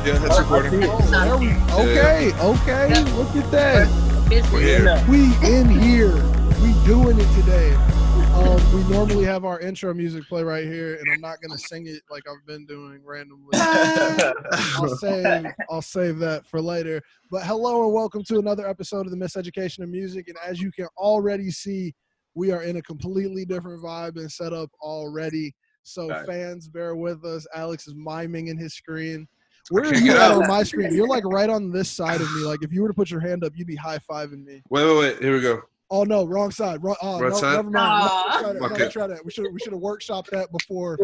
Yeah, that's recording. Okay. Look at that. We're here. We in here. We doing it today. We normally have our intro music play right here, and I'm not gonna sing it like I've been doing randomly. I'll save that for later. But hello and welcome to another episode of the Miseducation of Music. And as you can already see, we are in a completely different vibe and setup already. So fans, bear with us. Alex is miming in his screen. Where are you at on my screen? You're like right on this side of me. Like if you were to put your hand up, you'd be high-fiving me. Wait. Here we go. Oh no, wrong side. Right side? Never mind. Let's try that. We should have workshopped that before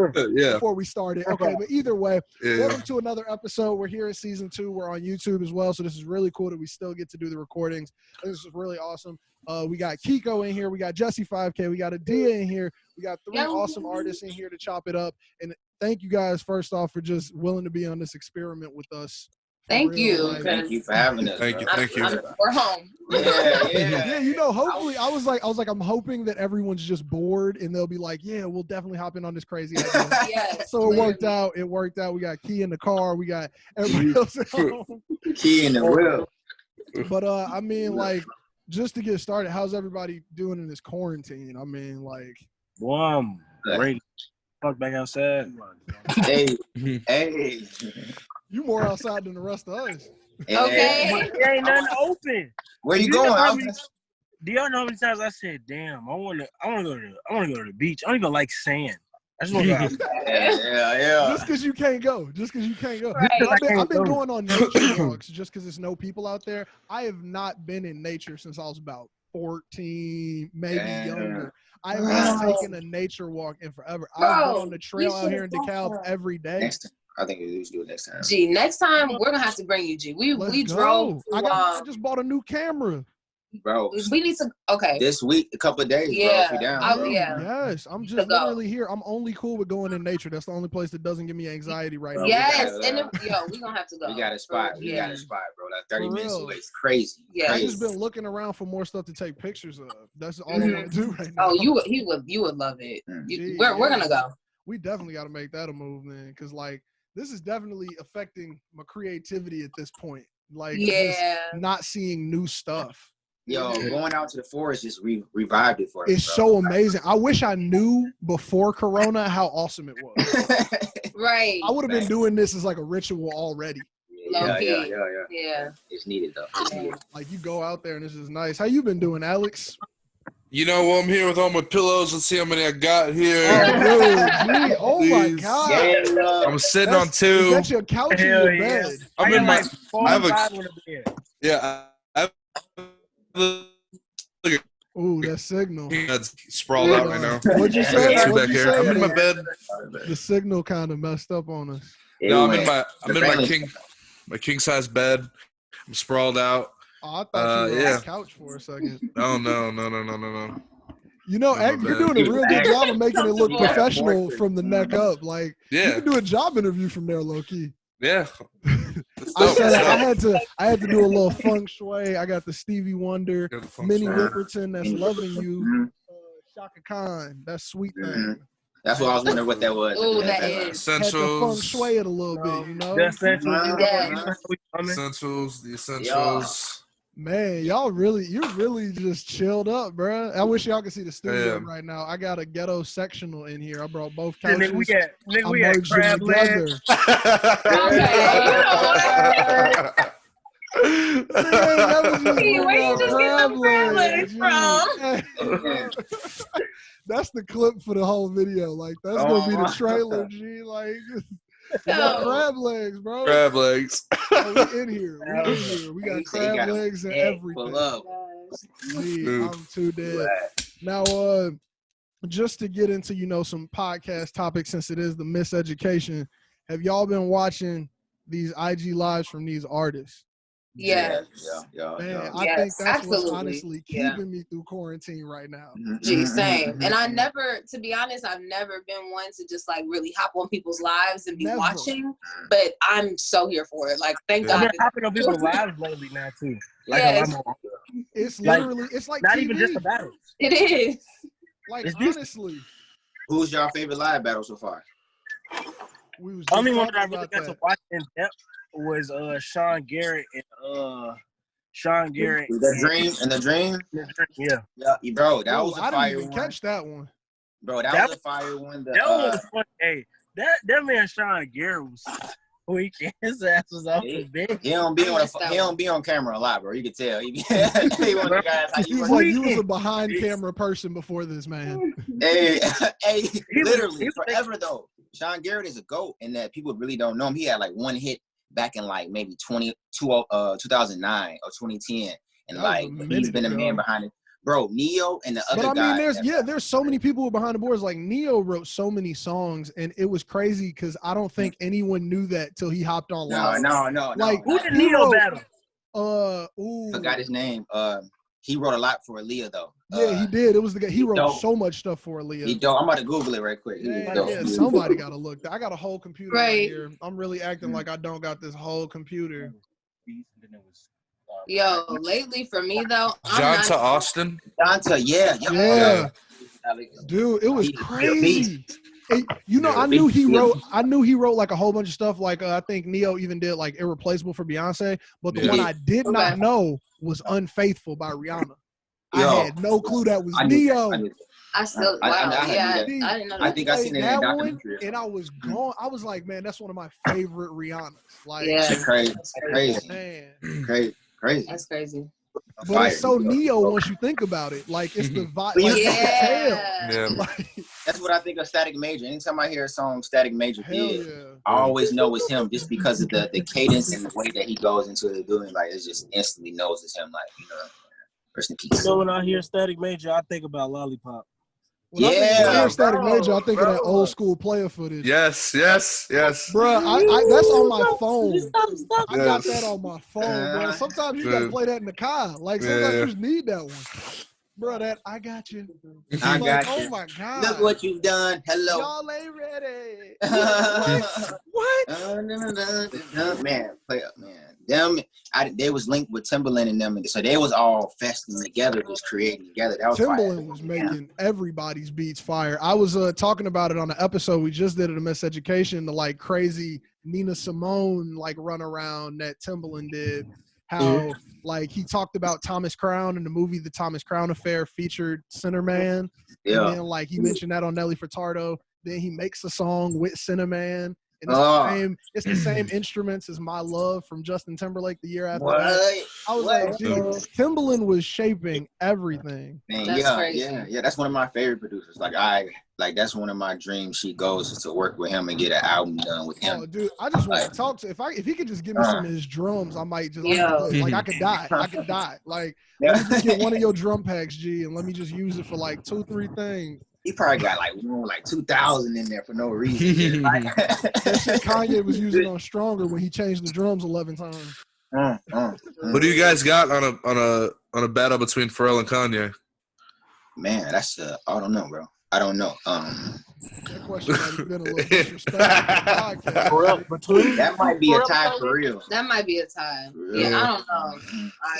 we started. Okay, but either way, welcome to another episode. We're here in season 2. We're on YouTube as well, so this is really cool that we still get to do the recordings. This is really awesome. We got Keeko in here. We got Jesse 5K. We got Adia in here. We got 3 awesome artists in here to chop it up. And thank you guys first off for just willing to be on this experiment with us. Thank you. Thank you for having us. Thank you. We're home. Yeah. You know, hopefully, I was like, I'm hoping that everyone's just bored and they'll be like, yeah, we'll definitely hop in on this crazy idea. Yes. So it worked out. We got Key in the car. We got everybody else at home. Key in the wheel. But I mean, like, just to get started, how's everybody doing in this quarantine? I mean, like, Ready. Fuck back outside. Hey. You more outside than the rest of us. Okay. There ain't nothing open. Where you going? Do y'all know how many times I said, "Damn, I want to go to the beach. I don't even like sand. I just want to go outside." Yeah. Just because you can't go. Right. I've been going on nature walks just because there's no people out there. I have not been in nature since I was about 14, maybe younger. I have not taken a nature walk in forever. I've been on the trail out here in DeKalb every day. I think we should do it next time. G, next time we're gonna have to bring you. G, we drove. I just bought a new camera, Bro. We need to. Okay. This week, a couple of days, bro. If we down, Yes, I'm just literally here. I'm only cool with going in nature. That's the only place that doesn't give me anxiety right now. Yes, and we gonna have to go. We got a spot. We got a spot, bro. Like 30 minutes away. It's crazy. Yeah. I just been looking around for more stuff to take pictures of. That's all I want to do right now. Oh, you would love it. We're gonna go. We definitely got to make that a move, man. Because like this is definitely affecting my creativity at this point. Like just not seeing new stuff. Yo, going out to the forest just revived it for me. It's so amazing. I wish I knew before Corona how awesome it was. Right. I would have been doing this as like a ritual already. Yeah. It's needed though. Like you go out there and this is nice. How you been doing, Alex? You know, I'm here with all my pillows. Let's see how many I got here. Oh my God. Yeah, I'm sitting on 2. Is that your couch in your bed? I'm in my. I have Ooh, that signal. That's sprawled out right now. What'd you say? Back here. I'm in my bed. The signal kind of messed up on us. No, I'm in my king size bed. I'm sprawled out. Oh, I thought you were on the couch for a second. Oh no. You know, you're doing a real good job of making it look professional from the neck up. Like, you can do a job interview from there, low key. Yeah. I had to do a little feng shui. I got the Stevie Wonder, Minnie Riperton, that's loving you, Shaka Khan, that's sweet thing. That's what I was wondering what that was. Oh, that is. Essentials. Had to feng shui it a little bit, you know. The essentials. Man, you really just chilled up, bro. I wish y'all could see the studio right now. I got a ghetto sectional in here. I brought both couches. We got crab legs. Where you just get them crab legs from? That's the clip for the whole video. Like that's gonna be the trailer, G. Like crab legs, bro. Crab legs. Oh, we in here. We got crab legs and everything. I'm too dead. Now, just to get into some podcast topics, since it is the Miseducation, have y'all been watching these IG lives from these artists? Yes. Man, I think that's what's honestly keeping me through quarantine right now. Gee, same. And to be honest, I've never been one to just like really hop on people's lives and be watching. But I'm so here for it. Like, thank God. I've been hopping on people's lives lately now too. Like, it's literally, it's like not TV. even just the battles. It is. Like, honestly. Who's your favorite live battle so far? Only one that I really got to watch in depth was Sean Garrett and Sean Garrett. The Dream. Yeah, bro, that was a fire one. I didn't even catch that one. Bro, that was a fire one. That one was funny. Hey, that man Sean Garrett was weak. His ass was off the bench. He don't be on camera a lot, bro. You can tell. He was a behind camera person before this, man. Hey, literally forever though. Sean Garrett is a GOAT in that people really don't know him. He had like one hit back in like maybe 2009 or 2010, and like he's been a man behind it. Bro, Neo and the other guy. There's so many people behind the boards. Like Neo wrote so many songs, and it was crazy because I don't think anyone knew that till he hopped on live. No. Like who did Neo battle? Forgot his name. He wrote a lot for Aaliyah though. Yeah, he did. It was the guy. He wrote so much stuff for Aaliyah. I'm about to Google it right quick. Yeah, somebody got to look. I got a whole computer right here. I'm really acting like I don't got this whole computer. Yo, lately for me though, Jonta Austin. Jonta, yeah. Dude, it was crazy. Hey, I knew he wrote like a whole bunch of stuff. Like I think Neo even did like Irreplaceable for Beyonce, but the one I did not know was Unfaithful by Rihanna. I had no clue that was Neo. I didn't know. I think I seen it in that documentary, and I was gone. I was like, man, that's one of my favorite Rihannas. Like, crazy, man, crazy. That's crazy. But it's so Neo once you think about it. Like it's the vibe. That's what I think of Static Major. Anytime I hear a song Static Major did, I always know it's him just because of the cadence and the way that he goes into it doing. Like it just instantly knows it's him. Like rest in peace. So when I hear Static Major, I think about Lollipop. When I hear Static Major, I think of that old school player footage. Yes. Bro, that's on my phone. I got that on my phone, bro. Sometimes you gotta play that in the car. Like sometimes you just need that one. Bro, that I got you. I got you. Oh my God. Look what you've done. Hello. Y'all ain't ready. What? Man, play up, man. Them, they was linked with Timbaland and them, so they was all festing together, just creating together. That was Timbaland was making everybody's beats fire. I was talking about it on the episode we just did at Miseducation, the like crazy Nina Simone like run around that Timbaland did. How like he talked about Thomas Crown in the movie The Thomas Crown Affair featured Cinnamon. And then like he mentioned that on Nelly Furtado. Then he makes a song with Cinnamon. And it's the same instruments as My Love from Justin Timberlake the year after that. I was like, dude, Timbaland was shaping everything. Man, yeah. That's one of my favorite producers. Like that's one of my dreams. She goes to work with him and get an album done with him. Oh, dude, I just want to talk to. If he could just give me some of his drums, I might just like I could die. Like let me just get one of your drum packs, G, and let me just use it for like 2-3 things. He probably got like 2,000 in there for no reason. That shit Kanye was using on Stronger when he changed the drums 11 times. What do you guys got on a battle between Pharrell and Kanye? Man, that's I don't know, bro. I don't know. That question might have been a little disrespectful. That might be a tie for real. That might be a tie. Yeah, I don't know.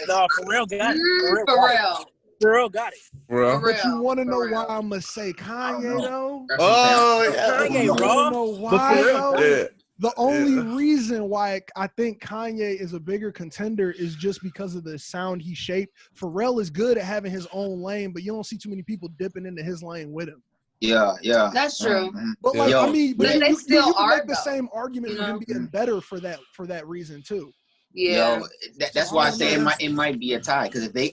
No, Pharrell got it. Pharrell got it. But you want to know why I'm going to say Kanye, though? Oh, yeah. Kanye, bro. You want to know why, though? Yeah. The only reason why I think Kanye is a bigger contender is just because of the sound he shaped. Pharrell is good at having his own lane, but you don't see too many people dipping into his lane with him. Yeah. That's true. But like, I mean, but they still you are make the same argument for him being better for that reason too. Yeah, that's why I say it might be a tie, because if they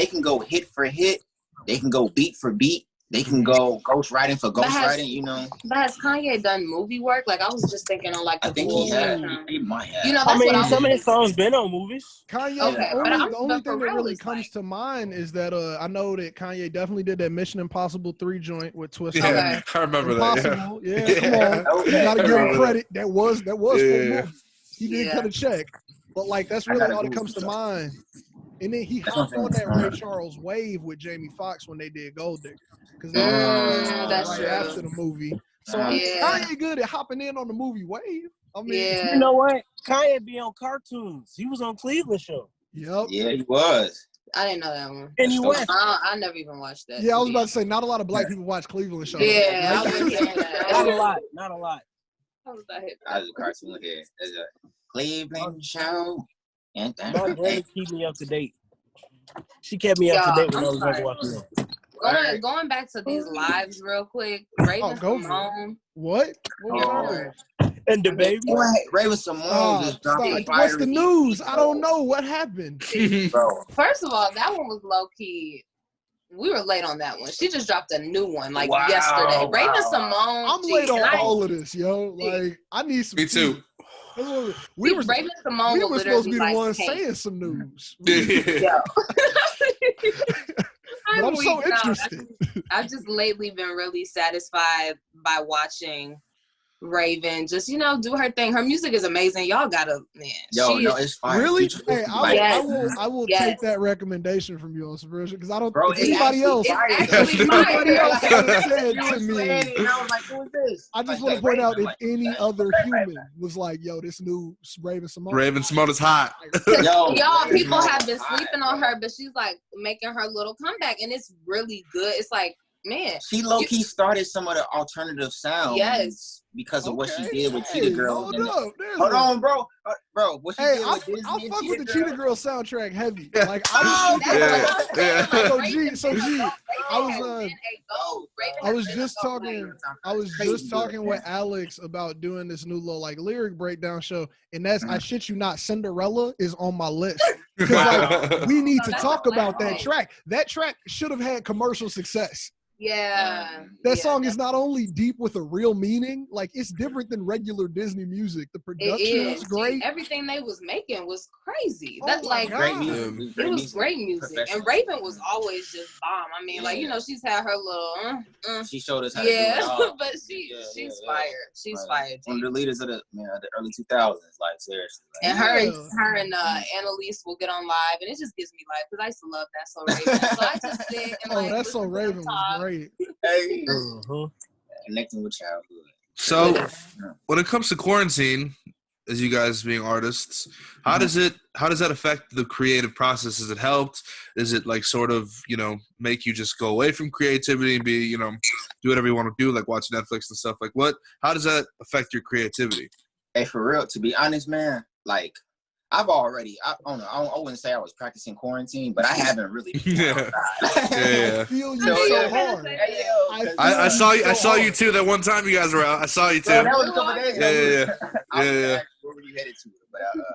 can go hit for hit, they can go beat for beat. They can go ghostwriting for ghostwriting, you know. But has Kanye done movie work? Like, I was just thinking on, like, I think he has. He might have. You know, that's what some of his songs been on movies. Kanye, the only thing that really comes to mind is that I know that Kanye definitely did that Mission Impossible 3 joint with Twista. Yeah, I remember that. Yeah, come on. You gotta give him credit. That was for a movie. He did cut a check. But, like, that's really all that comes to mind. And then he hopped on that Ray Charles wave with Jamie Foxx when they did Gold Digger. Because that's right after the movie. So Kanye good at hopping in on the movie wave. I mean, you know what? Kanye be on cartoons. He was on Cleveland Show. Yep. Yeah, he was. I didn't know that one. And he went. I never even watched that. Yeah, I was about to say, not a lot of black people watch Cleveland Show. Yeah, I was saying that. Not a lot. How was that hit? I was a cartoon head. There's a Cleveland show. My granny keep me up to date. She kept me up to date when I was watching it. Going back to these lives real quick. Raven Symone. What? And the baby. Raven Symone just dropped a fire. What's the news? I don't know what happened. First of all, that one was low key. We were late on that one. She just dropped a new one yesterday. Raven Symone. I'm late on all of this, yo. Like I need some. Me too. We were Raven Symone. We were supposed to be the ones saying some news. Yeah. But I'm so interested. I've just lately been really satisfied by watching Raven just, do her thing. Her music is amazing. Y'all gotta, man. It's fine. Really? Hey, I will take that recommendation from you on Subversion because I don't think anybody else said to me. And I was like, who is this? I just want to point out if any other human was like, yo, this new Raven Symone. Raven Symone is hot. Y'all, people have been sleeping on her, but she's like making her little comeback and it's really good. It's like, man. She low-key started some of the alternative sound. Yes. Because of what she did with Cheetah Girl. Hold on, bro. Bro, what she did with Disney I'll fuck with the Cheetah Girl soundtrack heavy. Like, I was just talking with Alex about doing this new little like lyric breakdown show, and that's I shit you not, Cinderella is on my list. Like, we need to talk about that track. That track should have had commercial success. Yeah. That song is not only deep with a real meaning, like it's different than regular Disney music. The production is great. Everything they was making was crazy. That's like great music. It was great music. And Raven was always just bomb. I mean, she's had her little she showed us how to do it all. But she's fired. She's fired. One of the leaders of the early 2000s, like seriously. And her and Annalise will get on live, and it just gives me life because I used to love That So Raven. So I just sit and That So Raven was great. Hey, connecting with childhood. So, when it comes to quarantine, as you guys being artists, how does that affect the creative process? Has it helped? Is it like sort of make you just go away from creativity and be do whatever you want to do, like watch Netflix and stuff? Like what? How does that affect your creativity? Hey, for real, to be honest, man, like. I wouldn't say I was practicing quarantine, but I haven't really. I feel you so hard. I saw you too. That one time you guys were out, I saw you too. That was a couple days ago. Yeah. Where were you headed to?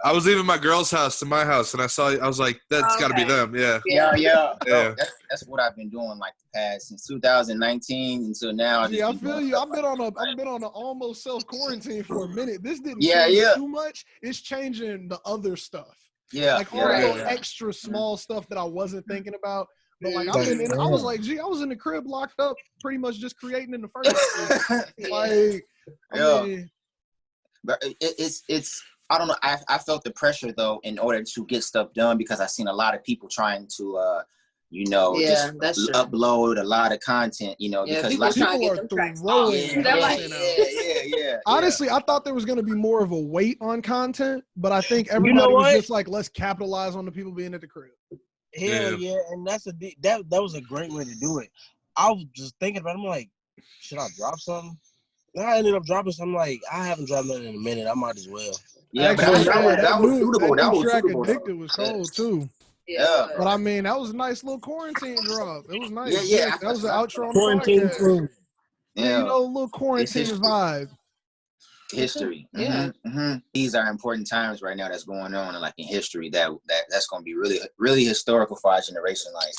I was leaving my girl's house to my house, and I saw you. I was like, "That's got to be them." Yeah. No, that's what I've been doing like the past since 2019 until now. I feel you. I've been on a almost self quarantine for a minute. This didn't change too much. It's changing the other stuff. Like all the extra small stuff that I wasn't thinking about. But like I was like, I was in the crib locked up, pretty much just creating in the first place. But it's I don't know. I felt the pressure though in order to get stuff done because I've seen a lot of people trying to just upload a lot of content, because a lot of people are throwing out. Honestly, I thought there was going to be more of a weight on content, but I think everybody was just like, let's capitalize on the people being at the crib. Hell yeah, and that was a great way to do it. I was just thinking about it. I'm like, should I drop something? And I ended up dropping something like, I haven't dropped nothing in a minute. I might as well. Yeah, actually, that was suitable. That was track suitable. Addicted was cold too. Yeah. But I mean, that was a nice little quarantine drop. It was nice. Yeah. That was an outro on quarantine the podcast. Yeah. A little quarantine vibe. History. These are important times right now that's going on, and like in history, that's going to be really, really historical for our generation. Like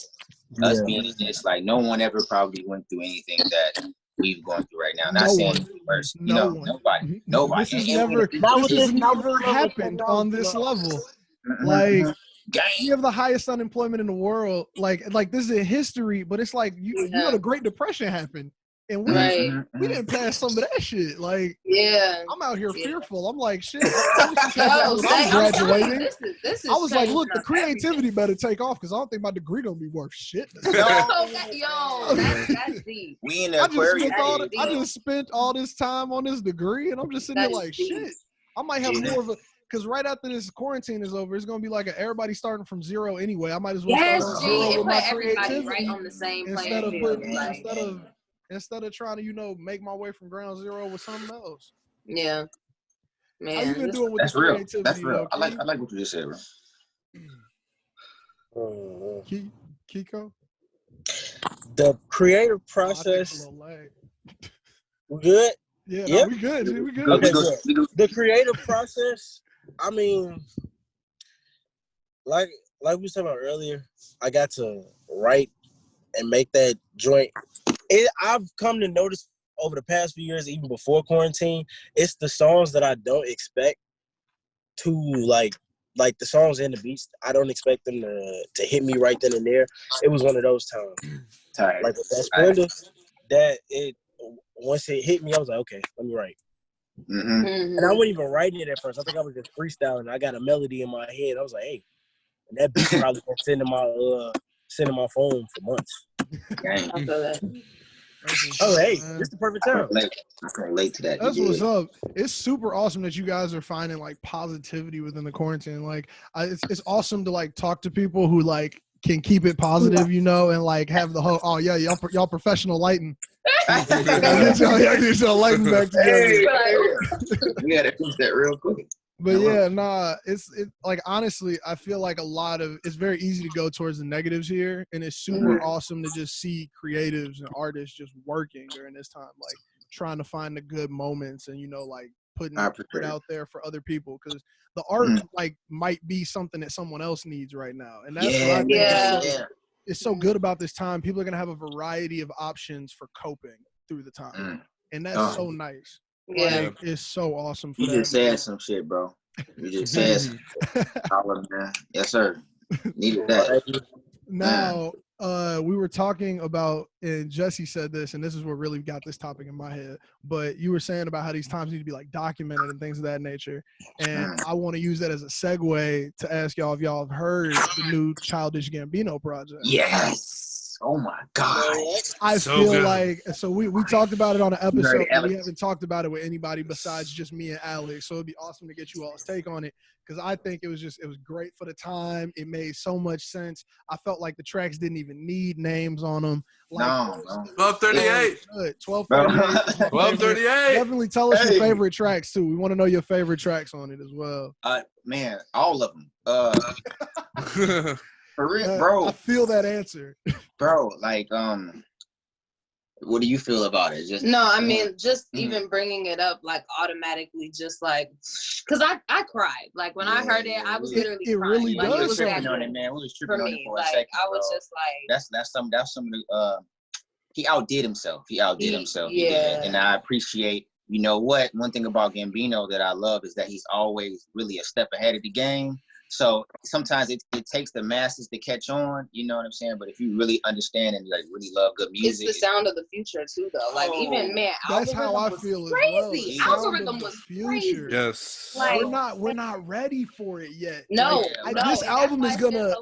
us being in this, like no one ever probably went through anything that we've gone through right now. Not saying first, nobody. This has never happened on this level. Like we have the highest unemployment in the world. Like this is in history, but it's like you know the Great Depression happened. And we didn't pass some of that shit. Like, I'm out here fearful. I'm like, shit. I'm graduating. I was like, look, the creativity better take off because I don't think my degree gonna be worth shit. That's deep. We in the Aquarius. I just spent all this time on this degree, and I'm just sitting there like, shit. I might have more of a. Because right after this quarantine is over, it's gonna be like everybody starting from zero anyway. I might as well start on zero with my creativity right on the same playing field. Instead of trying to, make my way from ground zero with something else. Yeah. Man, how you been doing with that's the real. creativity? That's real. Though, I like what you just said, bro. Keeko? The creative process. We good? Yeah, yep. No, we good. We good. Okay, good. The creative process, I mean, like we said about earlier, I got to write and make that joint. I've come to notice over the past few years, even before quarantine, it's the songs that I don't expect to like the songs and the beats. I don't expect them to hit me right then and there. It was one of those times. Like with that Splendor, that it once it hit me, I was like, okay, let me write. Mm-hmm. And I wasn't even writing it at first. I think I was just freestyling. I got a melody in my head. I was like, hey, and that beat probably been sitting in my phone for months. I feel that. Oh, hey, this is the perfect time. I can relate to that. That's what's up. It's super awesome that you guys are finding like positivity within the quarantine. Like, it's awesome to like talk to people who like can keep it positive, you know, and like have the whole, oh yeah, y'all professional lighting. Y'all lighting back together. Hey, we gotta fix that real quick. But yeah, it's like honestly, I feel like it's very easy to go towards the negatives here, and it's super awesome to just see creatives and artists just working during this time, like trying to find the good moments and, you know, like putting it out there for other people, because the art like might be something that someone else needs right now, and that's what I think is so good about this time. People are gonna have a variety of options for coping through the time, and that's so nice. Yeah, like, it's so awesome. For you just said some shit, bro. You just said some shit. Man. Yes, sir. Needed that. Now, we were talking about, and Jesse said this, and this is what really got this topic in my head, but you were saying about how these times need to be like documented and things of that nature. And I want to use that as a segue to ask y'all if y'all have heard the new Childish Gambino project. Yes. Oh my God. I feel like, so we talked about it on an episode, but we haven't talked about it with anybody besides just me and Alex. So it'd be awesome to get you all's take on it, because I think it was great for the time. It made so much sense. I felt like the tracks didn't even need names on them. Like, 1238. 1238. 1238. Definitely tell us your favorite tracks too. We want to know your favorite tracks on it as well. Man, all of them. For real, bro. I feel that answer. Bro, like, what do you feel about it? I mean, just even bringing it up, like, automatically, just like, because I cried. Like, when I heard it, I was literally crying. Really like, does. We was tripping on it, man. We was tripping on it for a second, I was just like, that's some of the, he outdid himself. Yeah. And I appreciate, you know what? One thing about Gambino that I love is that he's always really a step ahead of the game. So sometimes it takes the masses to catch on, you know what I'm saying? But if you really understand and like really love good music, it's the sound of the future too, though. Like even that's how I feel crazy. As well. Algorithm was crazy. Yes. Like, we're not ready for it yet. No, this album is gonna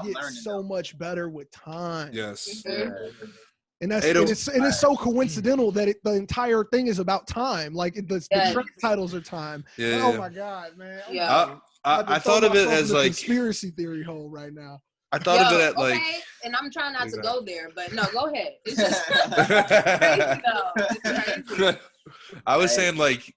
get so much better with time. Yes. And it's so coincidental that the entire thing is about time. Like the track titles are time. Yeah. Oh my God, man. Yeah. I thought of it as like conspiracy theory hole right now. I thought of it at like, and I'm trying not to go there, but no, go ahead. It's just crazy though. It's crazy. I was saying, like,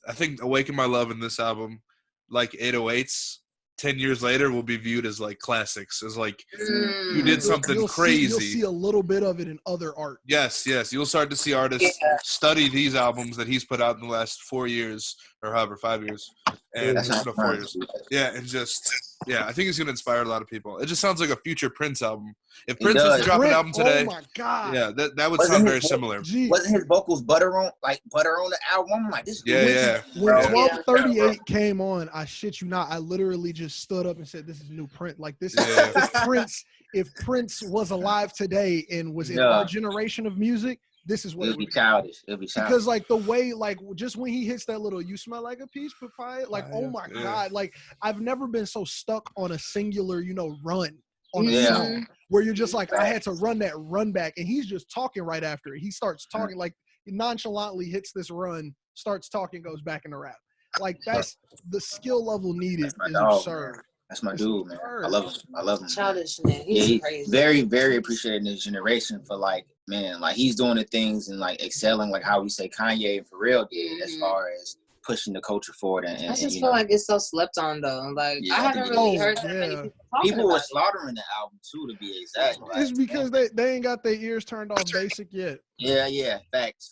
I think "Awaken My Love" in this album, like 808s, 10 years later will be viewed as like classics. As like you did something crazy. You'll see a little bit of it in other art. Yes. You'll start to see artists study these albums that he's put out in the last 4 years or however 5 years, and 4 years. Yeah, and just I think it's gonna inspire a lot of people. It just sounds like a future Prince album. If Prince was to drop an album today, oh my God, yeah, that would sound very similar. Wasn't his vocals butter on the album? I'm like, this. Yeah. When 1238 came on, I shit you not, I literally just stood up and said, "This is new Prince." Like this is Prince. If Prince was alive today and was in our generation of music, this is what it'll be childish. Because like the way, like just when he hits that little "you smell like a peach papaya," like oh my God, like I've never been so stuck on a singular, run on a song where you're just like, I had to run that run back, and he's just talking right after it. He starts talking like he nonchalantly hits this run, starts talking, goes back in the rap. Like that's the skill level needed is absurd. Man. That's my dude, man. I love him. Childish, man. He's crazy. Very, very appreciated in this generation for like man, like he's doing the things and like excelling, like how we say Kanye and Pharrell did, as far as pushing the culture forward. And I just feel like it's so slept on though. Like I haven't really heard that many people were slaughtering the album too, to be exact. Like, it's because they ain't got their ears turned off basic yet. Yeah. Facts.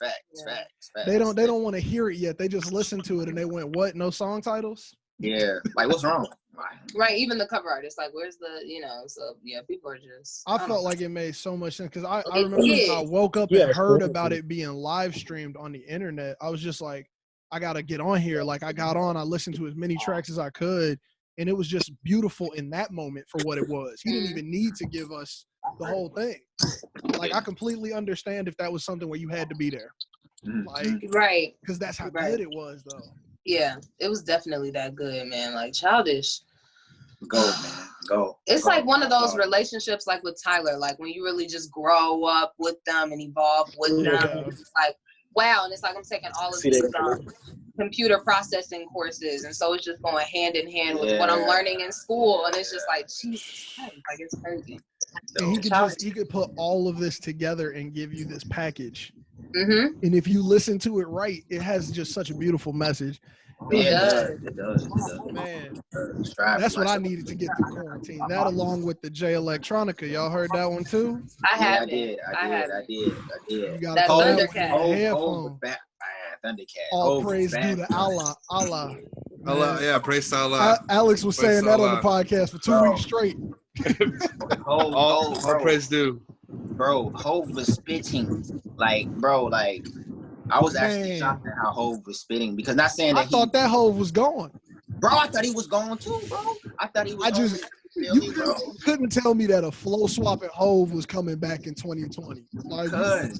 They don't want to hear it yet. They just listen to it and they went, what? No song titles? Yeah. Like what's wrong? Right, even the cover artist, like, where's the, so yeah, people are just. I felt like it made so much sense because I remember when I woke up and heard about it being live streamed on the internet. I was just like, I gotta get on here. Like I got on, I listened to as many tracks as I could, and it was just beautiful in that moment for what it was. He didn't even need to give us the whole thing. Like I completely understand if that was something where you had to be there, like right, because that's how good it was, though. Yeah, it was definitely that good, man. Like Childish. Go, man. Go. It's like one of those relationships like with Tyler, like when you really just grow up with them and evolve with them. It's like, wow. And it's like I'm taking all of these computer processing courses. And so it's just going hand in hand with what I'm learning in school. And it's just like, Jesus Christ, like it's crazy. And he could put all of this together and give you this package. And if you listen to it right, it has just such a beautiful message. It does. Man, that's what I needed to get through quarantine. That along with the J Electronica. Y'all heard that one too? I did. You got that Thundercat headphone. Thundercat. All praise due to Allah. Allah, yeah, praise to Allah. Alex was saying that on the podcast for 2 weeks straight. All praise due. Bro, Hov was spitting. Like, bro, like, I was actually shocked at how Hov was spitting, because not saying that I thought that Hov was gone. Bro, I thought he was gone too, bro. I thought he was You couldn't tell me that a flow swapping Hov was coming back in 2020. Like,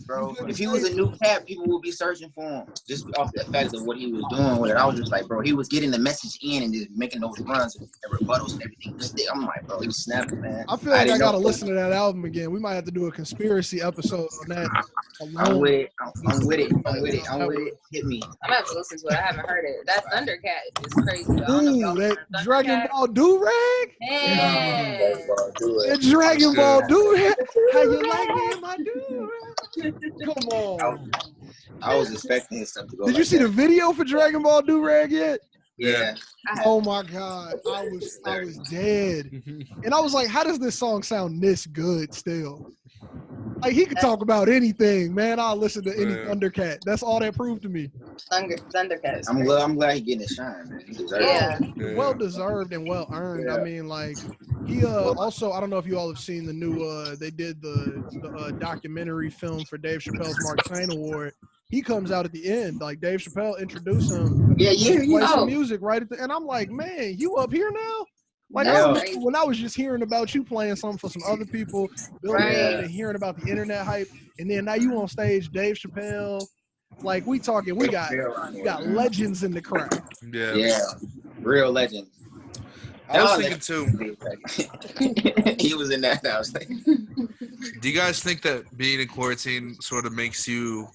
bro, if he was a new cat, people would be searching for him just off the effects of what he was doing with it. I was just like, bro, he was getting the message in and just making those runs and rebuttals and everything. I'm like, bro, he was snapping, man. I feel like I gotta listen to that album again. We might have to do a conspiracy episode on that. I'm with it. Hit me. I'm gonna have to listen to it. I haven't heard it. That Thundercat is crazy. Ooh, that Dragon Ball do-rag? That Dragon Ball do-rag? How you like me in my do-rag? Come on. I was expecting his stuff to go. Did you see the video for Dragon Ball do-rag yet? Yeah. Oh my God. I was dead. And I was like, how does this song sound this good still? Like, he could talk about anything, man. I'll listen to any Thundercat. That's all that proved to me. Thundercat. I'm glad he's getting his shine, man. He deserves it. Well deserved and well earned. I mean, like, he also, I don't know if you all have seen the new they did the documentary film for Dave Chappelle's Mark Twain Award. He comes out at the end, like Dave Chappelle introduced him. Play some music right at the, and I'm like, man, you up here now? Like when I was just hearing about you playing something for some other people, building up and hearing about the internet hype, and then now you on stage, Dave Chappelle. Like we got legends in the crowd. Yeah, real legends. I was thinking too. He was in that. I was thinking. Do you guys think that being in quarantine sort of makes you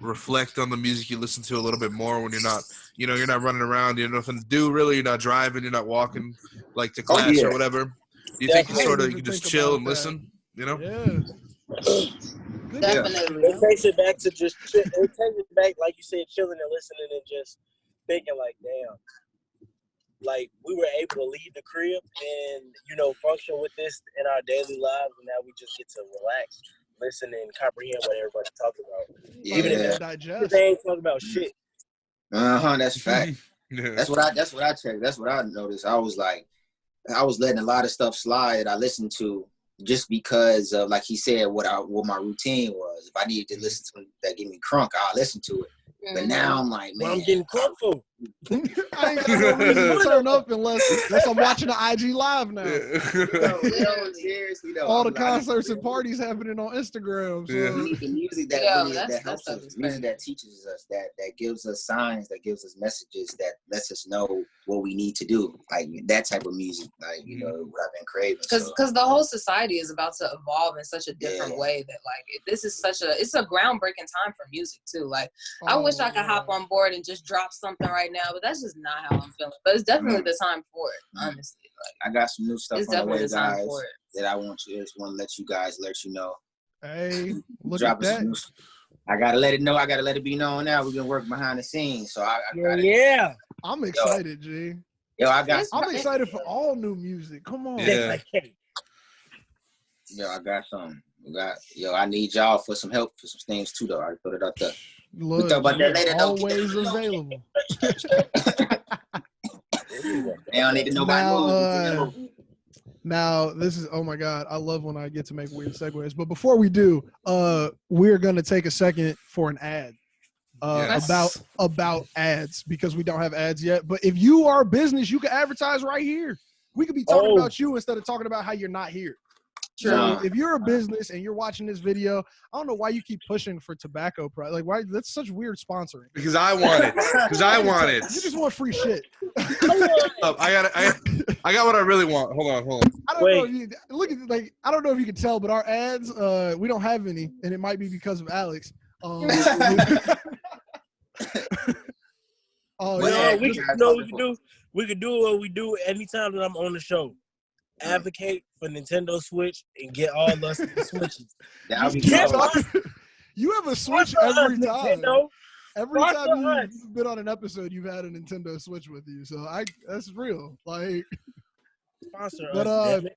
reflect on the music you listen to a little bit more when you're not, you're not running around, you have nothing to do really, you're not driving, you're not walking like to class or whatever? Do you think you can just chill and listen? Yeah. Definitely. It takes it back to just it takes it back, like you said, chilling and listening and just thinking like, damn, like we were able to leave the crib and function with this in our daily lives, and now we just get to relax, listen, and comprehend what everybody's talking about. Even if they ain't talking about shit. That's a fact. That's what I checked. That's what I noticed. I was letting a lot of stuff slide I listened to just because of, like he said, what my routine was. If I needed to listen to something that give me crunk, I'll listen to it. But now I'm like, man, I'm getting crunk for. I ain't got no reason to turn up unless I'm watching the IG live now. Seriously though. All the concerts and parties happening on Instagram. So. The music that helps us, music that teaches us, that gives us signs, that gives us messages, that lets us know what we need to do. Like that type of music, like what I've been craving. Because the whole society is about to evolve in such a different way that this is it's a groundbreaking time for music too. Like I wish I could hop on board and just drop something right now, but that's just not how I'm feeling. But it's definitely the time for it, honestly. Like I got some new stuff on the way, guys, that I want to let you know. Hey, look at that. I gotta let it know. I gotta let it be known now. We've been working behind the scenes, so I gotta. Yeah. I'm excited, G. I'm excited for all new music. Come on. Yeah. I got some. I need y'all for some help for some things too, though. I put it up there. Look, we'll talk about that later, always available. They don't need to know my moves. Now, this is, oh my God, I love when I get to make weird segues. But before we do, we're going to take a second for an ad about ads because we don't have ads yet. But if you are a business, you can advertise right here. We could be talking about you instead of talking about how you're not here. True. So if you're a business and you're watching this video, I don't know why you keep pushing for tobacco price. Like, why? That's such weird sponsoring. Because I want it. You just want free shit. I got what I really want. Hold on. I don't know if you look at I don't know if you can tell, but our ads, we don't have any, and it might be because of Alex. We could do what we do anytime that I'm on the show. Advocate for Nintendo Switch and get all us the Switches. You have a Switch every time. Every time you've been on an episode, you've had a Nintendo Switch with you. So that's real. Like, but on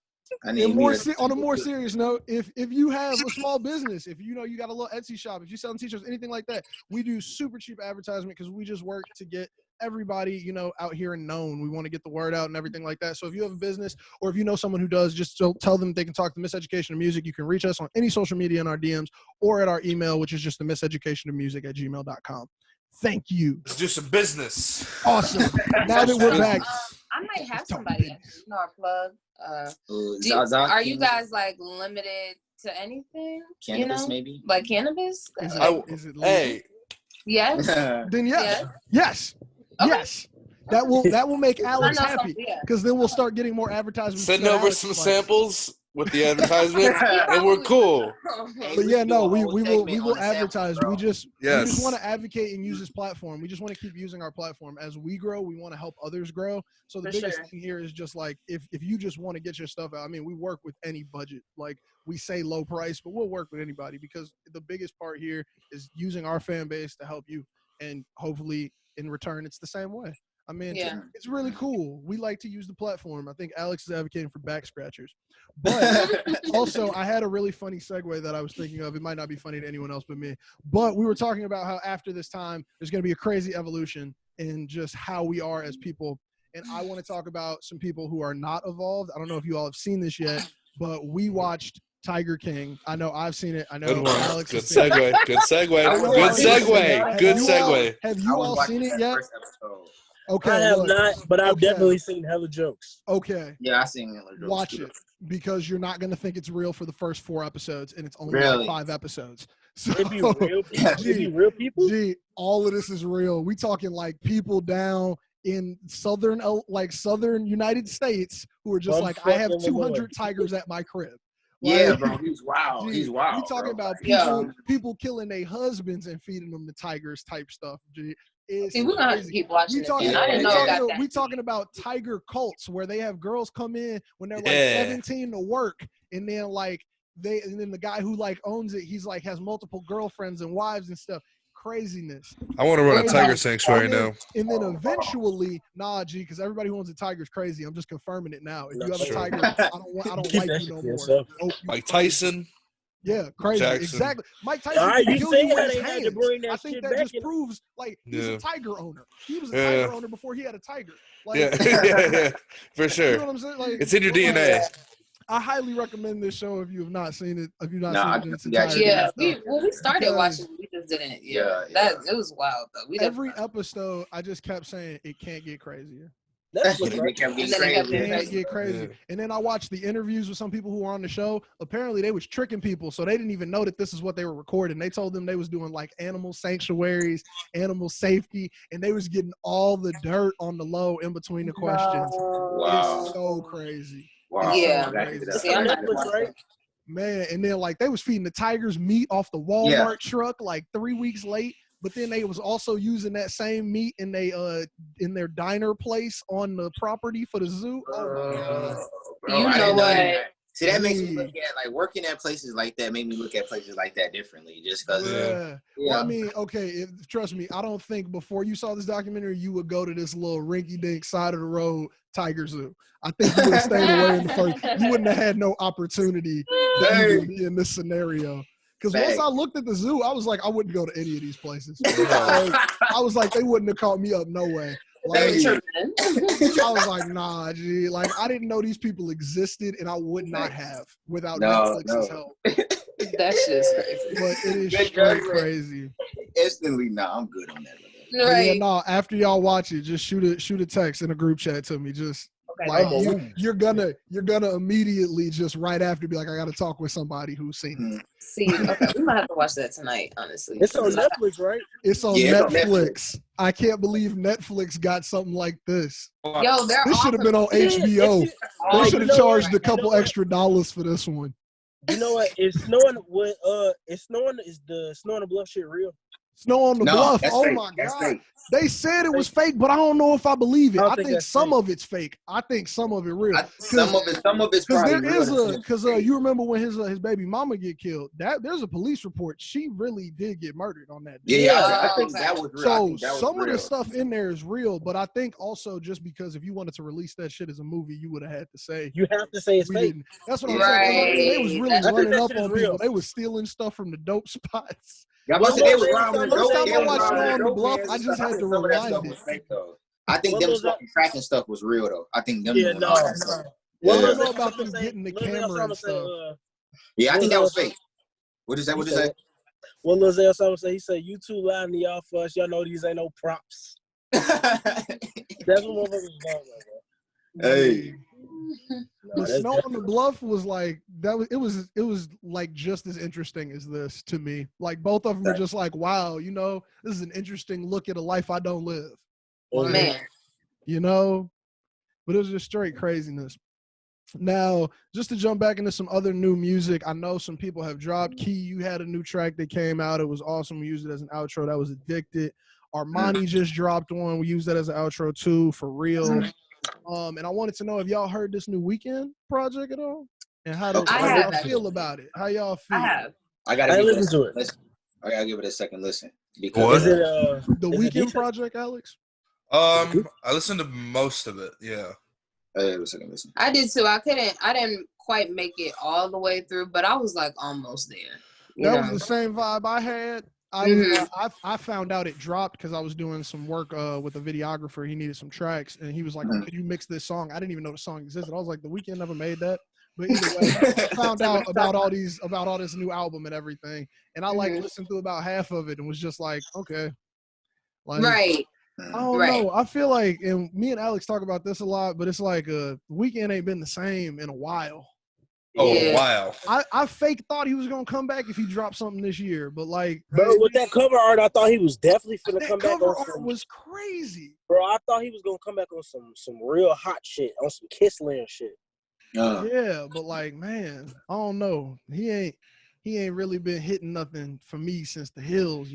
a more serious note, if you have a small business, if you got a little Etsy shop, if you're selling t-shirts, anything like that, we do super cheap advertisement because we just work to get everybody, out here and known. We want to get the word out and everything like that. So if you have a business or if you know someone who does, just tell them they can talk to Miseducation of Music. You can reach us on any social media in our DMs or at our email, which is just the miseducationofmusic@gmail.com. Thank you. Let's do some business. Awesome. Now that we're back. I might have somebody our plug. Are you guys like limited to anything? Cannabis, maybe? Like cannabis? Is it hey. Yes. Then yes. Okay. Yes. That will make Alex happy because then we'll start getting more advertisements. Send over some samples with the advertisement, and we're cool. But we will advertise. We just want to advocate and use this platform. We just want to keep using our platform as we grow. We want to help others grow. So the biggest thing here is just like if you just want to get your stuff out. I mean, we work with any budget. Like we say low price, but we'll work with anybody because the biggest part here is using our fan base to help you, and hopefully in return it's the same way. I mean, it's really cool. We like to use the platform. I think Alex is advocating for back scratchers. But also, I had a really funny segue that I was thinking of. It might not be funny to anyone else but me. But we were talking about how after this time, there's going to be a crazy evolution in just how we are as people. And I want to talk about some people who are not evolved. I don't know if you all have seen this yet, but we watched Tiger King. I know I've seen it. I know Alex Good segue. Good segue. Have you all seen it yet? Okay, I have not, but I've definitely seen hella jokes. Okay. Yeah, I've seen hella jokes. Watch it because you're not going to think it's real for the first 4 episodes, and it's only like 5 episodes. So, it be real people? Gee, all of this is real. We talking like people down in southern United States who are just like, I have 200 tigers at my crib. Like, bro, he's wild. Gee, he's wild. We talking about people killing their husbands and feeding them the tigers type stuff. Gee. See, we're gonna have to keep watching. We talking about tiger cults where they have girls come in when they're like 17 to work, and then the guy who like owns it, he's like has multiple girlfriends and wives and stuff. Craziness. I want to run a tiger sanctuary now. And then eventually, because everybody who owns a tiger is crazy. I'm just confirming it now. If you have a tiger, I don't like you no more. Mike Tyson. Yeah, crazy. Jackson. Exactly. Mike Tyson can kill you with his hands. I think that just proves like he's a tiger owner. He was a tiger owner before he had a tiger. Like, yeah, for sure. You know what I'm saying? Like, it's in your DNA. I highly recommend this show if you have not seen it. If you've not seen it, we started watching. We just didn't. It was wild though. Every episode, I just kept saying it can't get crazier. It can't get crazy. Yeah. And then I watched the interviews with some people who were on the show. Apparently, they was tricking people, so they didn't even know that this is what they were recording. They told them they was doing like animal sanctuaries, animal safety, and they was getting all the dirt on the low in between the questions. Wow. It's so crazy. Wow. Yeah. Man, and then like they was feeding the tigers meat off the Walmart truck like 3 weeks late. But then they was also using that same meat in their diner place on the property for the zoo. Oh my God. You know what? See, that makes me look at, like, working at places like that made me look at places like that differently, just because. Yeah. Well, I mean, okay, trust me, I don't think before you saw this documentary, you would go to this little rinky-dink side of the road Tiger Zoo. I think you would have stayed away in the first. You wouldn't have had no opportunity to even be in this scenario. Because once I looked at the zoo, I was like, I wouldn't go to any of these places. I was like, they wouldn't have caught me up, no way. Like, I was like, nah, G. Like, I didn't know these people existed, and I would not have without Netflix's help. That's just crazy. But it is straight crazy. Instantly, I'm good on that. Right. Yeah, no. After y'all watch it, just shoot a text in a group chat to me. Just like you're gonna immediately just right after be like, I got to talk with somebody who's seen it. See, okay, we might have to watch that tonight. Honestly, it's on Netflix, right? It's on Netflix. I can't believe Netflix got something like this. Yo, this should have been on HBO. They should have charged a couple extra dollars for this one. You know what? Is snowing is the snow on the bluff shit real? Snow on the Bluff. Oh fake. My God. They said it was fake, but I don't know if I believe it. I think some of it's fake. I think some of it real. Some of it's probably real. Because you remember when his baby mama get killed? There's a police report. She really did get murdered on that day. Yeah, I think that was real. So some of the stuff in there is real, but I think also just because if you wanted to release that shit as a movie, you would have had to say. You have to say it's fake. That's what I'm saying. They was really running up on people. They was stealing stuff from the dope spots. First time I watched Snow on the Bluff, I just had to rewind it. Fake, I think them fucking cracking stuff was real though. I think them. I don't know about them getting the camera and stuff. Yeah, I think that was fake. What is that? What is that? What Lil Zell say? He said, "You two lying to y'all for us. Y'all know these ain't no props." That's what motherfuckers about, bro. Hey. The Snow on the Bluff was like that. It was like just as interesting as this to me. Like both of them were just like, wow, this is an interesting look at a life I don't live. Like, man, but it was just straight craziness. Now, just to jump back into some other new music, I know some people have dropped. Key, you had a new track that came out. It was awesome. We used it as an outro. That was Addicted. Armani just dropped one. We used that as an outro too, For Real. And I wanted to know if y'all heard this new Weekend project at all, and how y'all feel about it. How y'all feel? I gotta listen to it. I gotta give it a second listen. Because is it the Weekend project, Alex? I listened to most of it. Yeah. I did too. I didn't quite make it all the way through, but I was like almost there. That was the same vibe I had. I found out it dropped because I was doing some work with a videographer. He needed some tracks, and he was like, "Could you mix this song?" I didn't even know the song existed. I was like, "The Weeknd never made that." But either way, I found out about all this new album and everything, and I listened to about half of it and was just like, "Okay." Like, right. I don't know. I feel like, and me and Alex talk about this a lot, but it's like Weeknd ain't been the same in a while. Wow. I fake thought he was gonna come back if he dropped something this year, but bro, with that cover art, I thought he was definitely finna come back. Cover art was crazy, bro. I thought he was gonna come back on some real hot shit, on some Kissland shit. Yeah, but man, I don't know. He ain't really been hitting nothing for me since The Hills, it's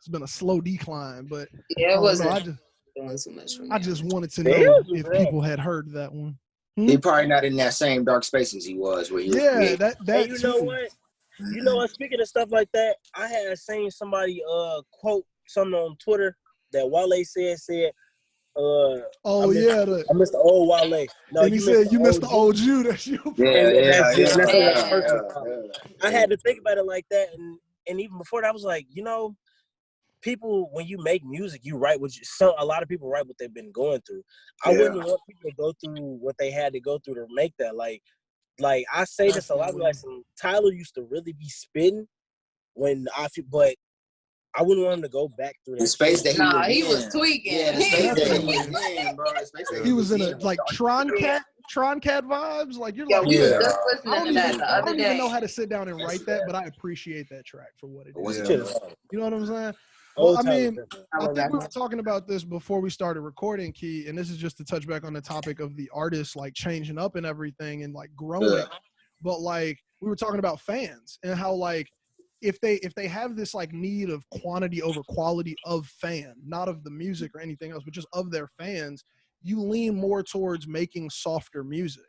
been a slow decline, but it wasn't doing too much for me. I just wanted to know if people had heard that one. He probably not in that same dark space as he was. Where he was that hey, you know what? Speaking of stuff like that, I had seen somebody quote something on Twitter that Wale said. I missed the old Wale. No, and he said you missed the old Jew. That's you. I had to think about it like that, and even before that, I was like, people, when you make music, you write a lot of people write what they've been going through. I wouldn't want people to go through what they had to go through to make that. Like I say this a lot. Tyler used to really be spitting but I wouldn't want him to go back through that. The space that he was tweaking. Yeah, the space that he was in, bro. He was in a Tron Cat vibes. Like you're we was just listening to that the other day. I don't even know how to sit down and write that, but I appreciate that track for what it is. You know what I'm saying? Well, I think we were talking about this before we started recording, Key, and this is just to touch back on the topic of the artists changing up and everything and growing. Yeah. But we were talking about fans and how if they have this need of quantity over quality of fan, not of the music or anything else, but just of their fans, you lean more towards making softer music.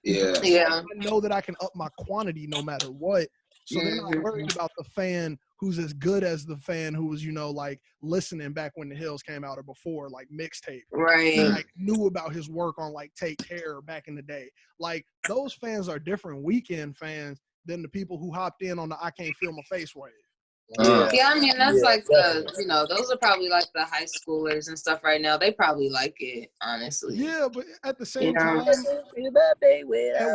I know that I can up my quantity no matter what. So they're not worried about the fan who's as good as the fan who was, like listening back when the Hills came out or before, like mixtape. Right. Like knew about his work on like Take Care back in the day. Like those fans are different weekend fans than the people who hopped in on the I Can't Feel My Face wave. Yeah, I mean that's like those are probably like the high schoolers and stuff right now. They probably like it, honestly. Yeah, but at the same time, at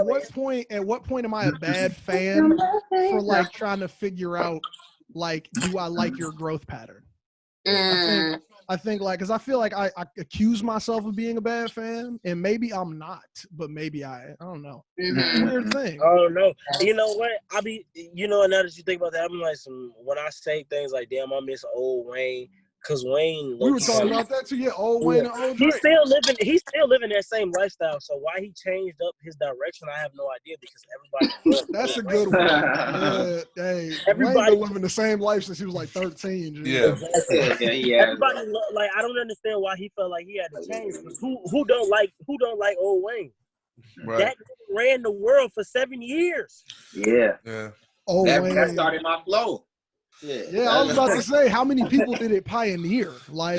what point am I a bad fan for like trying to figure out like, do I like your growth pattern? I think like, because I feel like I accuse myself of being a bad fan, and maybe I'm not, but maybe I don't know. Weird thing. Oh no, you know what? Now that you think about that, I'm like when I say things like, "Damn, I miss old Wayne," because Wayne. We were talking about that too. Yeah, old Wayne and old Drake. He's still living that same lifestyle. So why he changed up his direction, I have no idea. Because everybody. That's a good one. Yeah, hey, everybody been living the same life since he was like 13. Dude. Yeah. Everybody like I don't understand why he felt like he had to change. Who don't like old Wayne? Right. That ran the world for 7 years. Yeah. Old Wayne. That started my flow. Yeah, I was about to say, how many people did it pioneer? Like,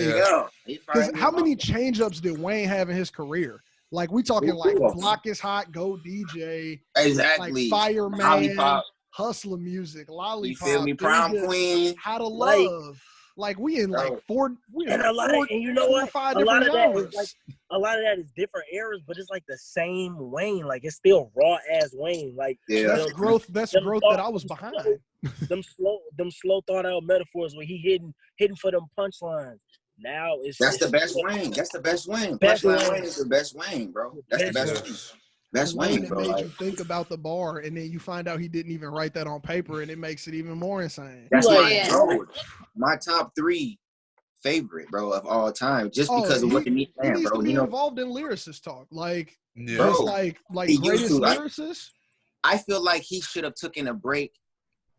because how many change-ups did Wayne have in his career? Like, we talking like Block is Hot, Go DJ, exactly, like Fireman, Lollipop. Hustler Music, Lollipop, you feel me, Prom Queen, How to Love. Like we in like four, and a lot of, and you know what? A lot of that is different eras, but it's like the same Wayne. Like it's still raw ass Wayne. Like that's growth. That's growth that I was behind. Them slow thought out metaphors where he hitting for them punchlines. Now that's the best Wayne. That's the best Wayne. Punchline Wayne is the best Wayne, bro. That's the best Wayne. That's Wayne, bro. It made you think about the bar, and then you find out he didn't even write that on paper, and it makes it even more insane. That's my top 3 favorite, bro, of all time, just because of what the meat man, bro. He needs to be involved in lyricist talk, like just like greatest lyricist. I feel like he should have taken a break,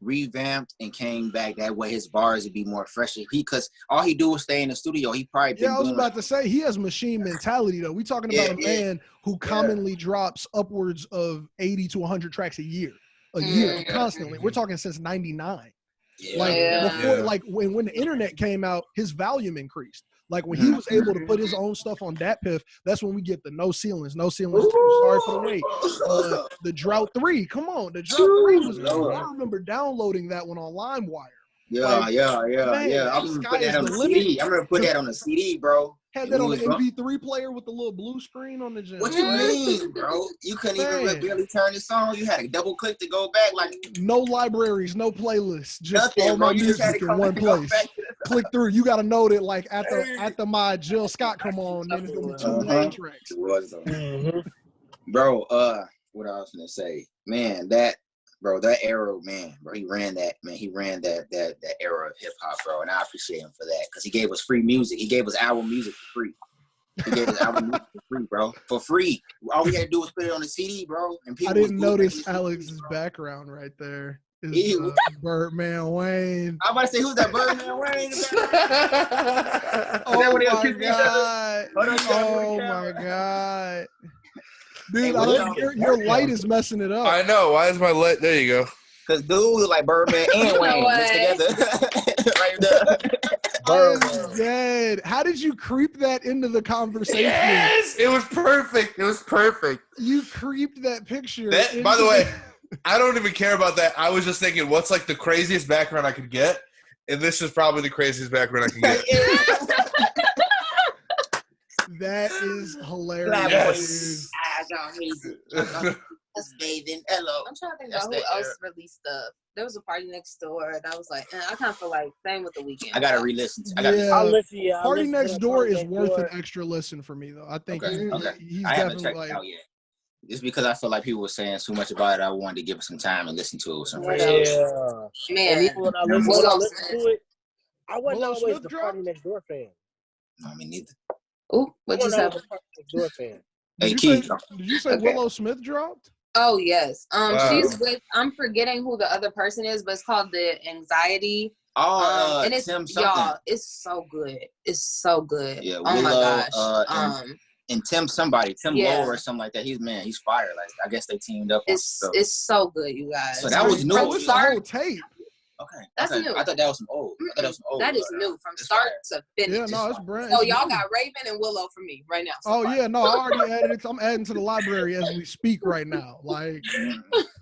revamped, and came back. That way his bars would be more fresh. Because all he do is stay in the studio. He probably I was about to say he has machine mentality though. We talking about a man who commonly drops upwards of 80 to 100 tracks a year constantly. We're talking since '99. Before, like when the internet came out, his volume increased. Like when he was able to put his own stuff on DatPiff, that's when we get the No Ceilings 2, Sorry for the Wait, the Drought 3. Come on, the Drought 3 was. I remember downloading that one on LimeWire. I'm gonna put that on the CD. I'm gonna put that on the CD, bro. Had that on the MP3 player with the little blue screen on the gym. What you mean, bro? You couldn't even really turn the song. You had to double click to go back. Like no libraries, no playlists, just all my music in one place. Click through. You got to know that like after my Jill Scott come on, then it's gonna be 2 Wayne tracks. Bro, what I was gonna say, man, that era, man, bro, he ran that era of hip hop, bro, and I appreciate him for that because he gave us free music. He gave us album music for free. He gave us album music for free, bro, for free. All we had to do was put it on the CD, bro. And people. I didn't notice Alex's background right there. Birdman Wayne. I'm about to say, who's that Birdman Wayne? Oh my god. Dude, your light is messing it up. I know. Why is my light? There you go. Because dude was like Birdman and Wayne mixed together. Right there. I'm dead. How did you creep that into the conversation? Yes, it was perfect. It was perfect. You creeped that picture. By the way, I don't even care about that. I was just thinking, what's like the craziest background I could get? And this is probably the craziest background I can get. That is hilarious. Yes. I'm trying to think about who else released stuff. There was a Party Next Door that was like, I kind of feel like same with The Weeknd. I gotta re-listen. Party Next Door is worth an extra listen for me though. I think he's I haven't definitely checked like. it out yet. Just because I feel like people were saying so much about it, I wanted to give it some time and listen to it. Man, even when I listen to it, I wasn't always the Party Next Door fan. No, me neither. Oh, what you say? Door fan. Did you say Willow Smith dropped? Oh yes. She's with. I'm forgetting who the other person is, but it's called The Anxiety. And it's Tim y'all. It's so good. It's so good. Yeah, oh Willow, my gosh. and Tim Lowe or something like that. He's fire. Like I guess they teamed up. It's so good, you guys. So that was new. It's the whole tape. Okay, that's new. I thought that was some old. That is new from start to finish. Yeah, no, it's brand. So y'all got Raven and Willow for me right now. So yeah, no, I already added it. I'm adding to the library as we speak right now. Like,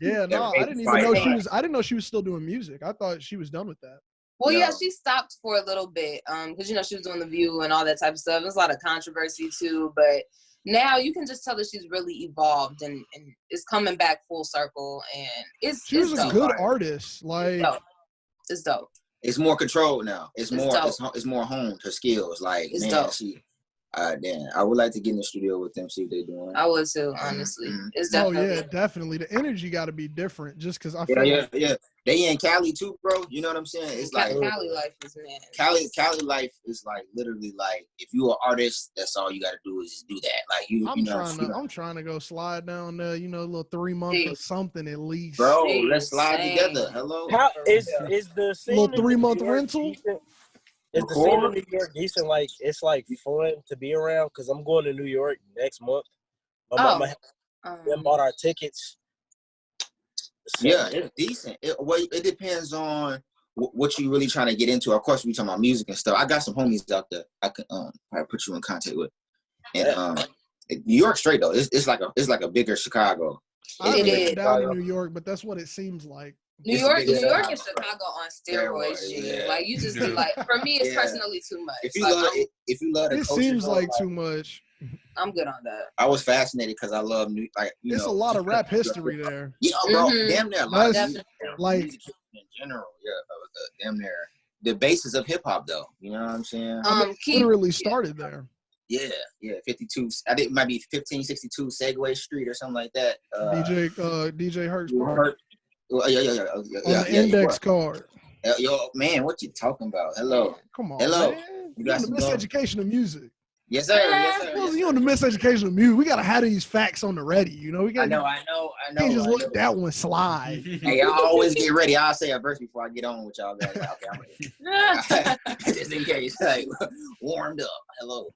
yeah, no, I didn't even know she was. I didn't know she was still doing music. I thought she was done with that. Well, yeah, she stopped for a little bit because she was doing The View and all that type of stuff. There's a lot of controversy too, but now you can just tell that she's really evolved and is coming back full circle. And she's a good artist. Like. It's dope. It's more controlled now. It's more honed. Her skills, like it's dope. Damn, I would like to get in the studio with them, see what they're doing. I would too, honestly. It's definitely. Oh yeah, definitely. The energy got to be different, just because I feel. Yeah. They in Cali too, bro. You know what I'm saying? It's like Cali life is man. Cali life is like literally like if you're an artist, that's all you got to do is just do that. Like I'm trying to go slide down there. A little 3 months or something at least. Bro, let's slide together. Hello. How is the scene little 3 month rental? Is the scene in New York decent? Like it's like fun to be around because I'm going to New York next month. My mama bought our tickets. So, yeah, it's decent. It depends on what you really trying to get into. Of course, we talking about music and stuff. I got some homies out there I could probably put you in contact with. And New York straight though. It's like a bigger Chicago. I've been down in New York, but that's what it seems like. New York and Chicago on steroids. Yeah. Like you just be like, for me, it's personally too much. If you love the it seems like too much. I'm good on that. I was fascinated because I love It's a lot of rap history there. Yeah, bro, damn near like in general, damn near the basis of hip hop though. You know what I'm saying? Literally started there. Yeah, 52. I think it might be 1562 Segway Street or something like that. DJ Hertz. Yeah. On the index card. Yo, man, what you talking about? Hello. Come on, hello. Man. You got the miseducation of music. Yes, sir. Yes, sir. You on the miseducation of music. We gotta have these facts on the ready. We got. I know. Can't just let that one slide. Hey, I always get ready. I'll say a verse before I get on with y'all guys. Okay, I'm ready. Just in case, warmed up. Hello.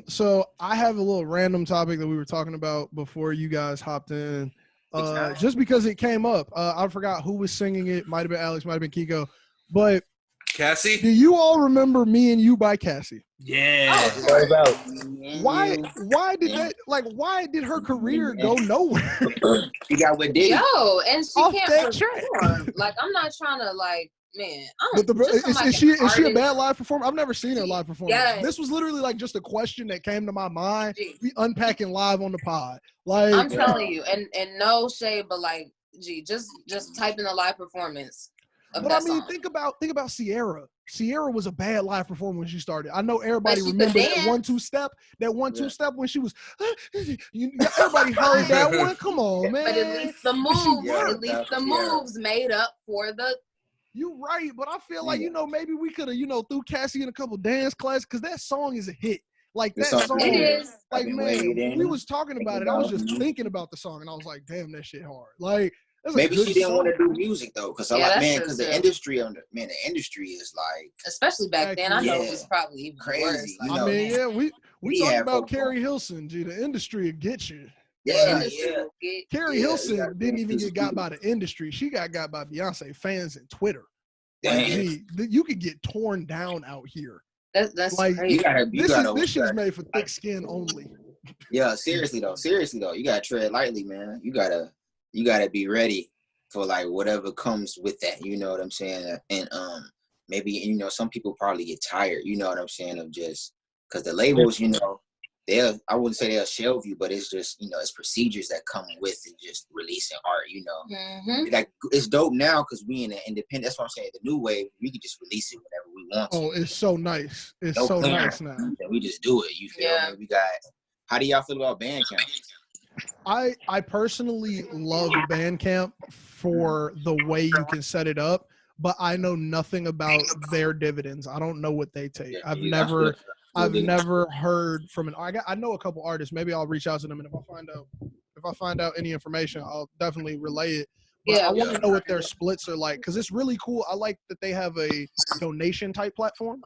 So I have a little random topic that we were talking about before you guys hopped in. Just because it came up. I forgot who was singing it. Might have been Alex, might have been Keeko. But Cassie? Do you all remember Me and You by Cassie? Yeah. Why did that why did her career go nowhere? She got with Diddy. Yo, and she can't perform. Like I'm not trying to man, is she a bad live performer? I've never seen her live perform. Yeah. This was literally just a question that came to my mind. We unpacking live on the pod. I'm telling you, and no shade, but just type in a live performance. But I mean, think about Sierra. Sierra was a bad live performer when she started. I know everybody remembers that 1-2 step. That 1-2 step when she was. Everybody heard that one. Come on, man. But at least the moves made up for the. You're right, but I feel like maybe we could have threw Cassie in a couple dance classes because that song is a hit. Like that song, it is. Like man, we was talking about it. I was just thinking about the song, and I was like, damn, that shit hard. Like. Maybe she didn't want to do music though, because the industry, the industry is especially back then. I know it was probably even crazy. Worse. We talk about Carrie Hilson. The industry will get you. Yeah. Carrie Hilson didn't even get got by the industry. She got by Beyonce fans and Twitter. You could get torn down out here. That's crazy. This shit is made for thick skin only. Yeah, seriously though, you gotta tread lightly, man. You gotta be ready for whatever comes with that. You know what I'm saying? And maybe some people probably get tired. You know what I'm saying? Of just because the labels, I wouldn't say they'll shelve you, but it's just it's procedures that come with it, just releasing art. Mm-hmm. It's dope now because we in an independent. That's what I'm saying. The new wave, we can just release it whenever we want. Oh, it's so nice. It's so nice now. We just do it. You feel me? We got. How do y'all feel about Bandcamp? I personally love Bandcamp for the way you can set it up, but I know nothing about their dividends. I don't know what they take. I've never heard from I know a couple artists. Maybe I'll reach out to them, and if I find out any information, I'll definitely relay it. But I want to know what their splits are like because it's really cool. I like that they have a donation type platform.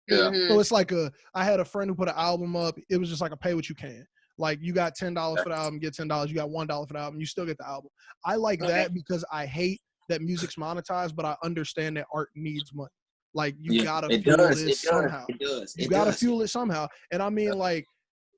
Yeah. So it's like I had a friend who put an album up. It was just like a pay what you can. Like you got $10 for the album, get $10. You got $1 for the album, you still get the album. I like that because I hate that music's monetized, but I understand that art needs money. Like you gotta fuel this somehow. You gotta fuel it somehow. And I mean, like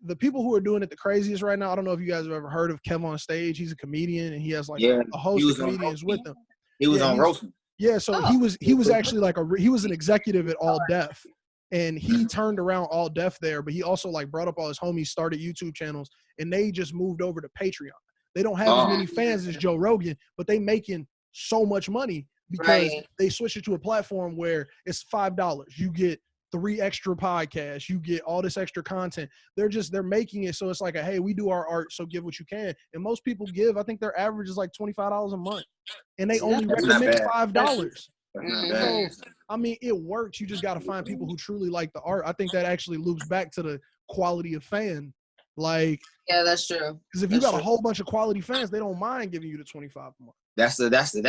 the people who are doing it the craziest right now. I don't know if you guys have ever heard of Kev on Stage. He's a comedian and he has like a host of comedians with him. He was on Roasting. Yeah, so he was actually like he was an executive at All Def. And he turned around All Def there, but he also like brought up all his homies, started YouTube channels, and they just moved over to Patreon. They don't have as many fans as Joe Rogan, but they making so much money because they switched it to a platform where it's $5. You get 3 extra podcasts, you get all this extra content. They're making it so it's like hey, we do our art, so give what you can. And most people give, I think their average is like $25 a month, and they only recommend $5. So, I mean, it works. You just got to find people who truly like the art. I think that actually loops back to the quality of fan. Like, yeah, that's true. Because if you got a whole bunch of quality fans, they don't mind giving you the $25 a month. That's the especially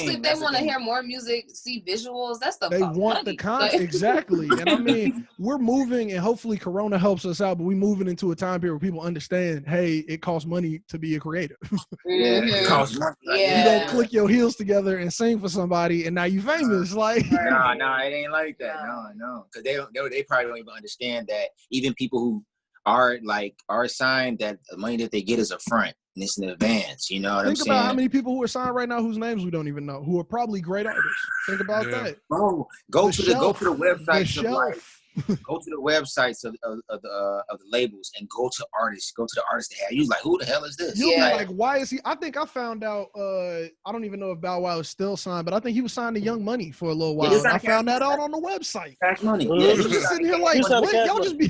thing. if they want to hear more music, see visuals. That's they want the content. Exactly. And I mean, we're moving, and hopefully Corona helps us out, but we're moving into a time period where people understand, hey, it costs money to be a creative. It costs money. You don't click your heels together and sing for somebody, and now you famous. Like, no, it ain't like that. No, because they probably don't even understand that even people who are signed, that the money that they get is a front. And it's in advance, you know what I'm saying? Think about how many people who are signed right now whose names we don't even know, who are probably great artists. Think about that. Bro, go to the websites go to the websites of the labels and go to artists. Go to the artists they have. You like, who the hell is this? You'll be like, why is he? I think I found out. I don't even know if Bow Wow is still signed, but I think he was signed to Young Money for a little while. I found that out on the website. Cash Money. Yeah, you're just sitting here like, what? Y'all just be.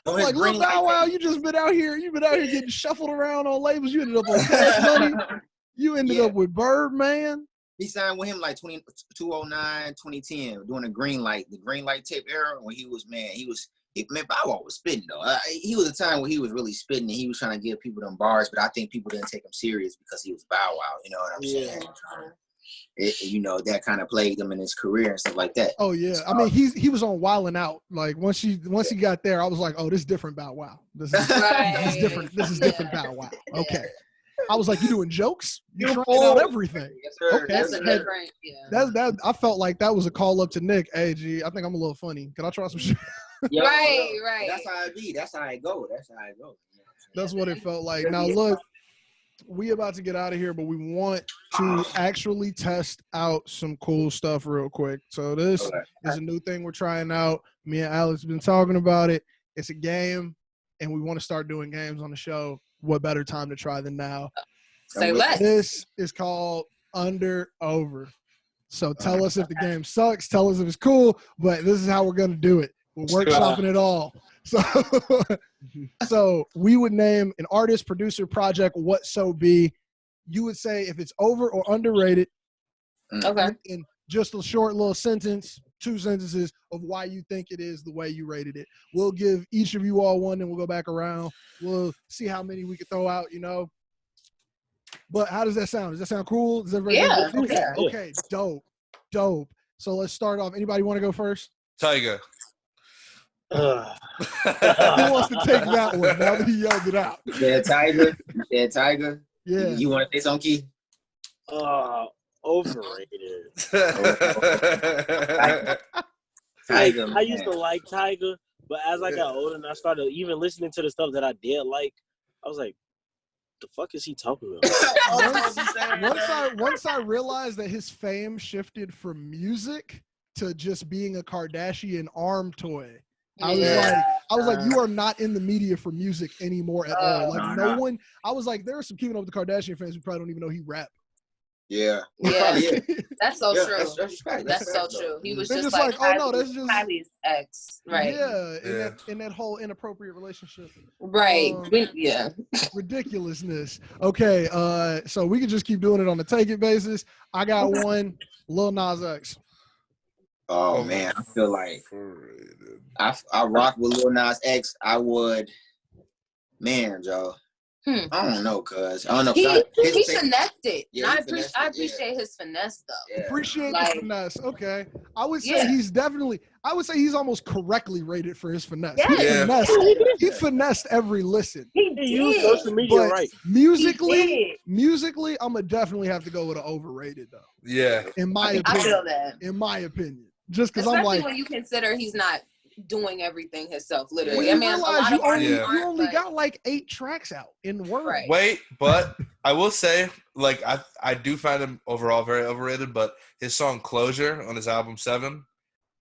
I'm like, look, Bow Wow, you just been out here. You've been out here getting shuffled around on labels. You ended up on Cash Money. You ended up with Birdman. He signed with him like 2009, 2010, during the green light tape era when he was, Bow Wow was spitting though. He was a time where he was really spitting and he was trying to give people them bars, but I think people didn't take him serious because he was Bow Wow. You know what I'm saying? That kind of plagued him in his career and stuff like that. Oh yeah, I mean he was on Wildin' Out. Like once he got there, I was like, oh, this is different Bow Wow. This is different. This is different Bow Wow. Okay. I was like, you doing jokes? You're trying out everything. Yes, sir. Okay. That's a different. That I felt like that was a call up to Nick. Hey, G, I think I'm a little funny. Can I try some shit? Right. That's how it be. That's how it go. That's what it felt like. Now look. We about to get out of here, but we want to actually test out some cool stuff real quick. So this is a new thing we're trying out. Me and Alex have been talking about it. It's a game, and we want to start doing games on the show. What better time to try than now? Say less. This is called Under Over. So tell us if the game sucks. Tell us if it's cool. But this is how we're going to do it. We're workshopping it all. So we would name an artist, producer, project, what so be. You would say if it's over or underrated. Okay. And just a short little sentence, 2 sentences of why you think it is the way you rated it. We'll give each of you all one, and we'll go back around. We'll see how many we can throw out, But how does that sound? Does that sound cool? Does everybody Okay. Dope. So let's start off. Anybody want to go first? Tyga. Who wants to take that one now that he yelled it out? Tiger. Yeah. You want to say something, Key? Overrated. Tiger. I used to like Tiger, but as I got older and I started even listening to the stuff that I did like, I was like, the fuck is he talking about? Once I realized that his fame shifted from music to just being a Kardashian arm toy, I was like, you are not in the media for music anymore at all. Like no one. I was like, there are some Keeping Up with the Kardashian fans who probably don't even know he rapped. Yeah. That's so true. That's so true. He was just like, oh no, that's just Kylie's ex, right? Yeah, in that whole inappropriate relationship, right? Ridiculousness. Okay, so we can just keep doing it on the take it basis. I got one, Lil Nas X. Oh man, I feel like I rock with Lil Nas X. I would, man, Joe. I don't know, cuz. I don't know. He finessed it. Yeah, I appreciate his finesse, though. Yeah. Appreciate the finesse. Okay. I would say he's almost correctly rated for his finesse. Yes. He finessed every listen. He used social media right. Musically, I'm going to definitely have to go with an overrated, though. Yeah. In my opinion. I feel that. In my opinion. Just because I'm like. Especially when you consider he's not doing everything himself, literally. Well, you only got like 8 tracks out in the world. Right. Wait, but I will say, like, I do find him overall very overrated, but his song Closure on his album 7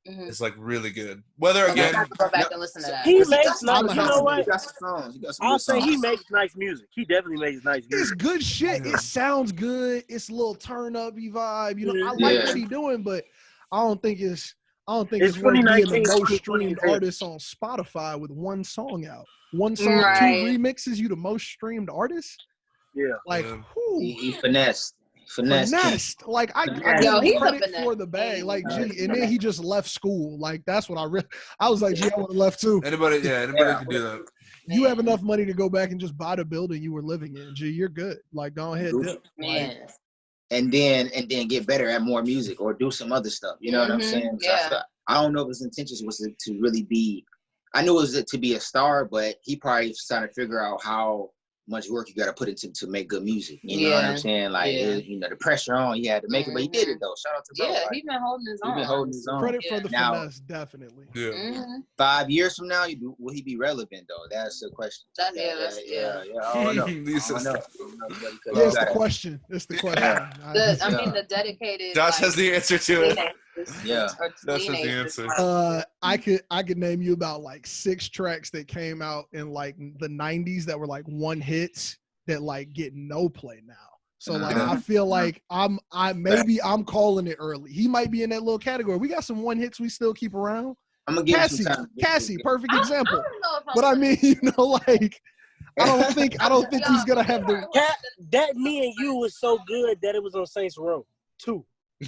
is like really good. Whether again, I have to go back and listen to that. He makes nice. You know what? He got some songs. I'll say he makes nice music. He definitely makes nice music. It's good shit. It sounds good. It's a little turn up vibe. You know, I like what he's doing, but I don't think it's worth being the most streamed artist on Spotify with one song out. One song, 2 remixes, you the most streamed artist? Yeah. Like, he finessed. Like, I give him credit for the bag. Like, gee, and then he just left school. Like, that's what I was like, gee, I would have left too. Anybody can do that. You have enough money to go back and just buy the building you were living in. Gee, you're good. Like, go ahead, dip. Man. And then get better at more music or do some other stuff. You know what I'm saying? Yeah. I don't know if his intentions was to really be. I knew it was to be a star, but he probably was trying to figure out how much work you got to put into to make good music. You know what I'm saying? Like, the pressure on, he had to make it, but he did it though. Shout out to bro. Yeah, he's been holding his own. Credit for the finesse, definitely. Yeah. 5 years from now, will he be relevant though? That's the question. I don't know. It's the question. It's the question. The dedicated. Josh has the answer to it. Yeah, that's the answer. I could name you about like 6 tracks that came out in like the 90s that were like one hits that like get no play now. So like I feel like I'm calling it early. He might be in that little category. We got some one hits we still keep around. I'm gonna give Cassie, perfect example. But I mean, like I don't think he's gonna have the that Me and You was so good that it was on Saints Row 2. I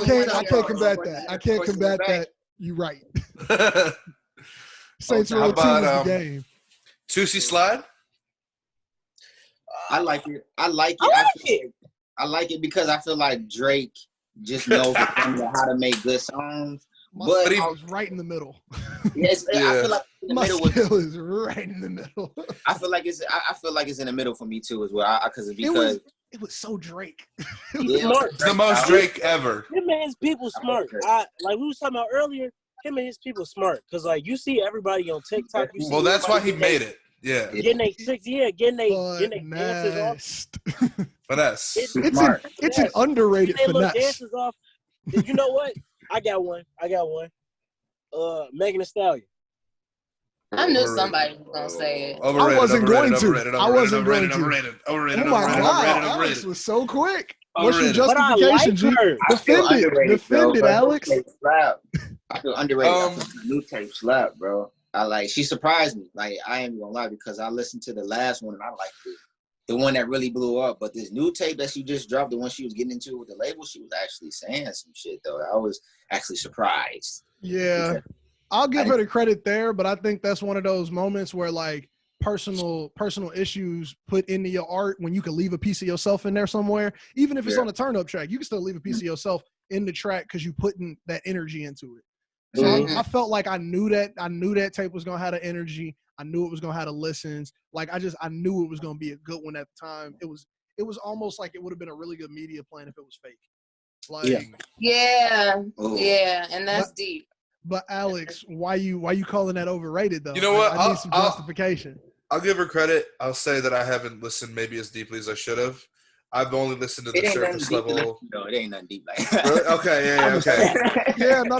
can't combat that. I can't combat that. You right. Saints Row 2 is the game. Tootsie Slide? I like it. I like it because I feel like Drake just knows how to make good songs. But he was right in the middle. Yes, I feel like the middle is right in the middle. I feel like it's in the middle for me too as well. Because it was so Drake. It's the most Drake ever. Him and his people smart. Like we was talking about earlier, him and his people smart. Because like you see everybody on TikTok. Well, that's why he made it. Yeah. Getting they dances off. Finesse. It's an underrated finesse. Dances off. You know what? I got one. Megan Thee Stallion. I knew somebody was gonna say it. I wasn't going to. Overrated. Oh my God, Alex was so quick. What's your justification, G? Defend it, Alex. I feel underrated. The new tape slap, bro. She surprised me. Like, I ain't gonna lie, because I listened to the last one and I liked it. The one that really blew up. But this new tape that she just dropped, the one she was getting into with the label, she was actually saying some shit, though. I was actually surprised. Yeah. I'll give her the credit there, but I think that's one of those moments where, like, personal issues put into your art when you can leave a piece of yourself in there somewhere. Even if it's on a turn-up track, you can still leave a piece of yourself in the track because you putting that energy into it. So I felt like I knew that tape was gonna have the energy. I knew it was gonna have the listens. Like I knew it was gonna be a good one at the time. It was almost like it would have been a really good media plan if it was fake. Like yeah, and that's deep. But Alex, why you calling that overrated though? You know what? I need some justification. I'll give her credit. I'll say that I haven't listened maybe as deeply as I should have. I've only listened to the surface level. No, it ain't nothing deep like that. Really? Okay, yeah, okay. Yeah, no.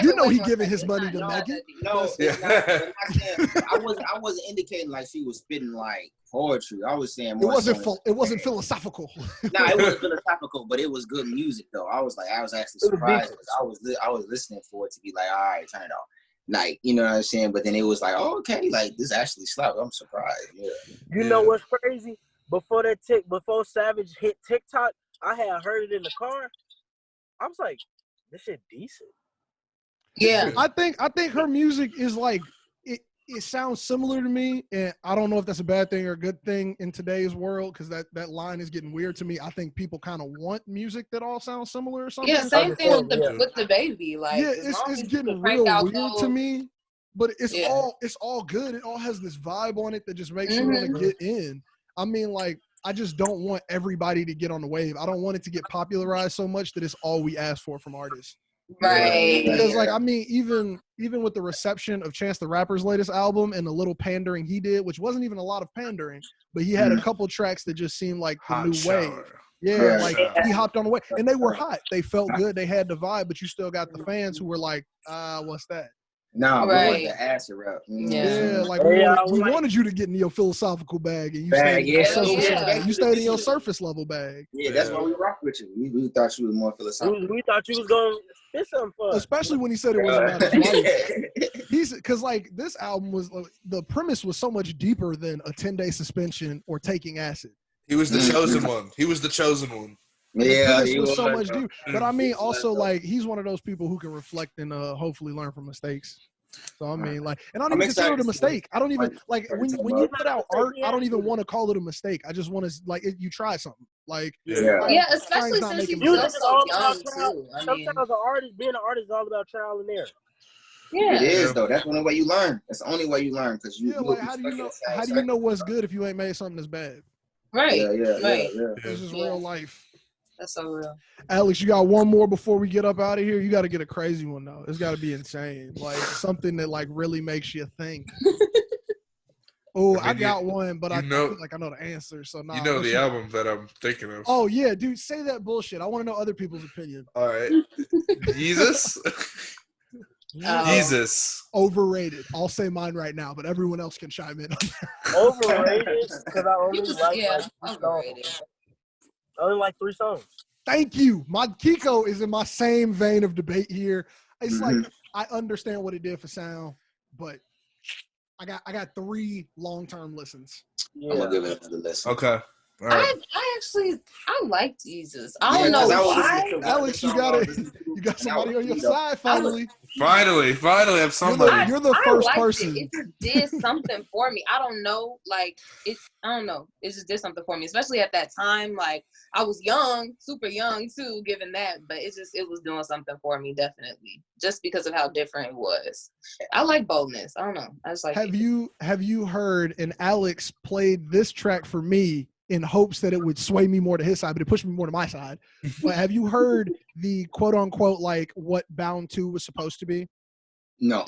You know he giving his money to Megan. No, I wasn't indicating like she was spitting like poetry. I was saying more it wasn't philosophical. Nah, it wasn't philosophical, but it was good music though. I was actually surprised because I was listening for it to be like, all right, turn it on. Like, you know what I'm saying? But then it was like, oh, okay, like this actually slapped. I'm surprised. Yeah. You know what's crazy? Before Savage hit TikTok, I had heard it in the car. I was like, this shit decent. Yeah. I think her music is like it sounds similar to me, and I don't know if that's a bad thing or a good thing in today's world, because that line is getting weird to me. I think people kind of want music that all sounds similar or something. Yeah, same thing with the baby. Like, yeah, it's getting real weird to me, but it's all good. It all has this vibe on it that just makes you want to get in. I mean, like, I just don't want everybody to get on the wave. I don't want it to get popularized so much that it's all we ask for from artists. Right. Because, like, I mean, even with the reception of Chance the Rapper's latest album and the little pandering he did, which wasn't even a lot of pandering, but he had a couple tracks that just seemed like the new wave. Yeah, like he hopped on the wave. And they were hot. They felt good. They had the vibe, but you still got the fans who were like, what's that? No, right. The acid rap. Yeah, like we wanted you to get in your philosophical bag, and you stayed in your surface level. You stayed in your surface level bag. Yeah, that's why we rock with you. We thought you was more philosophical. We thought you was going to spit something for us. Especially when he said it wasn't about his wife. Because like this album was, the premise was so much deeper than a 10-day suspension or taking acid. He was the chosen one. He was the chosen one. Yeah, he was so much deeper. But I mean, also, like, he's one of those people who can reflect and hopefully learn from mistakes. So I mean, like, and I don't even consider it a mistake. I don't even like when you put out art. I don't even want to call it a mistake. I just want to you try something. Like especially since he's still so young too. Sometimes being an artist is all about trial and error. Yeah, it is though. That's the only way you learn. That's the only way you learn because you. Like, how do you know what's good if you ain't made something that's bad? Right. Right. This is real life. That's so real. Alex, you got one more before we get up out of here? You got to get a crazy one, though. It's got to be insane. Like, something that, like, really makes you think. I got one, but I feel like I know the answer. So now, you know the album that I'm thinking of. Oh, yeah, dude. Say that bullshit. I want to know other people's opinion. All right. Jesus? Jesus. Overrated. I'll say mine right now, but everyone else can chime in. Overrated? Because I only overrated. I only like 3 songs. Thank you. My Keeko is in my same vein of debate here. It's like I understand what it did for sound, but I got 3 long-term listens. Yeah. I'm gonna give it another listen. Okay. All right. I like Jesus. I don't know why. Alex, you got somebody on your side finally. Finally, I have somebody. You're the first person. It just did something for me. I don't know. Like, I don't know. It just did something for me, especially at that time. Like, I was young, super young too, given that. But it was doing something for me, definitely, just because of how different it was. I like boldness. I don't know. I just like. Have you heard? And Alex played this track for me in hopes that it would sway me more to his side, but it pushed me more to my side. But have you heard the quote unquote like what Bound 2 was supposed to be? No.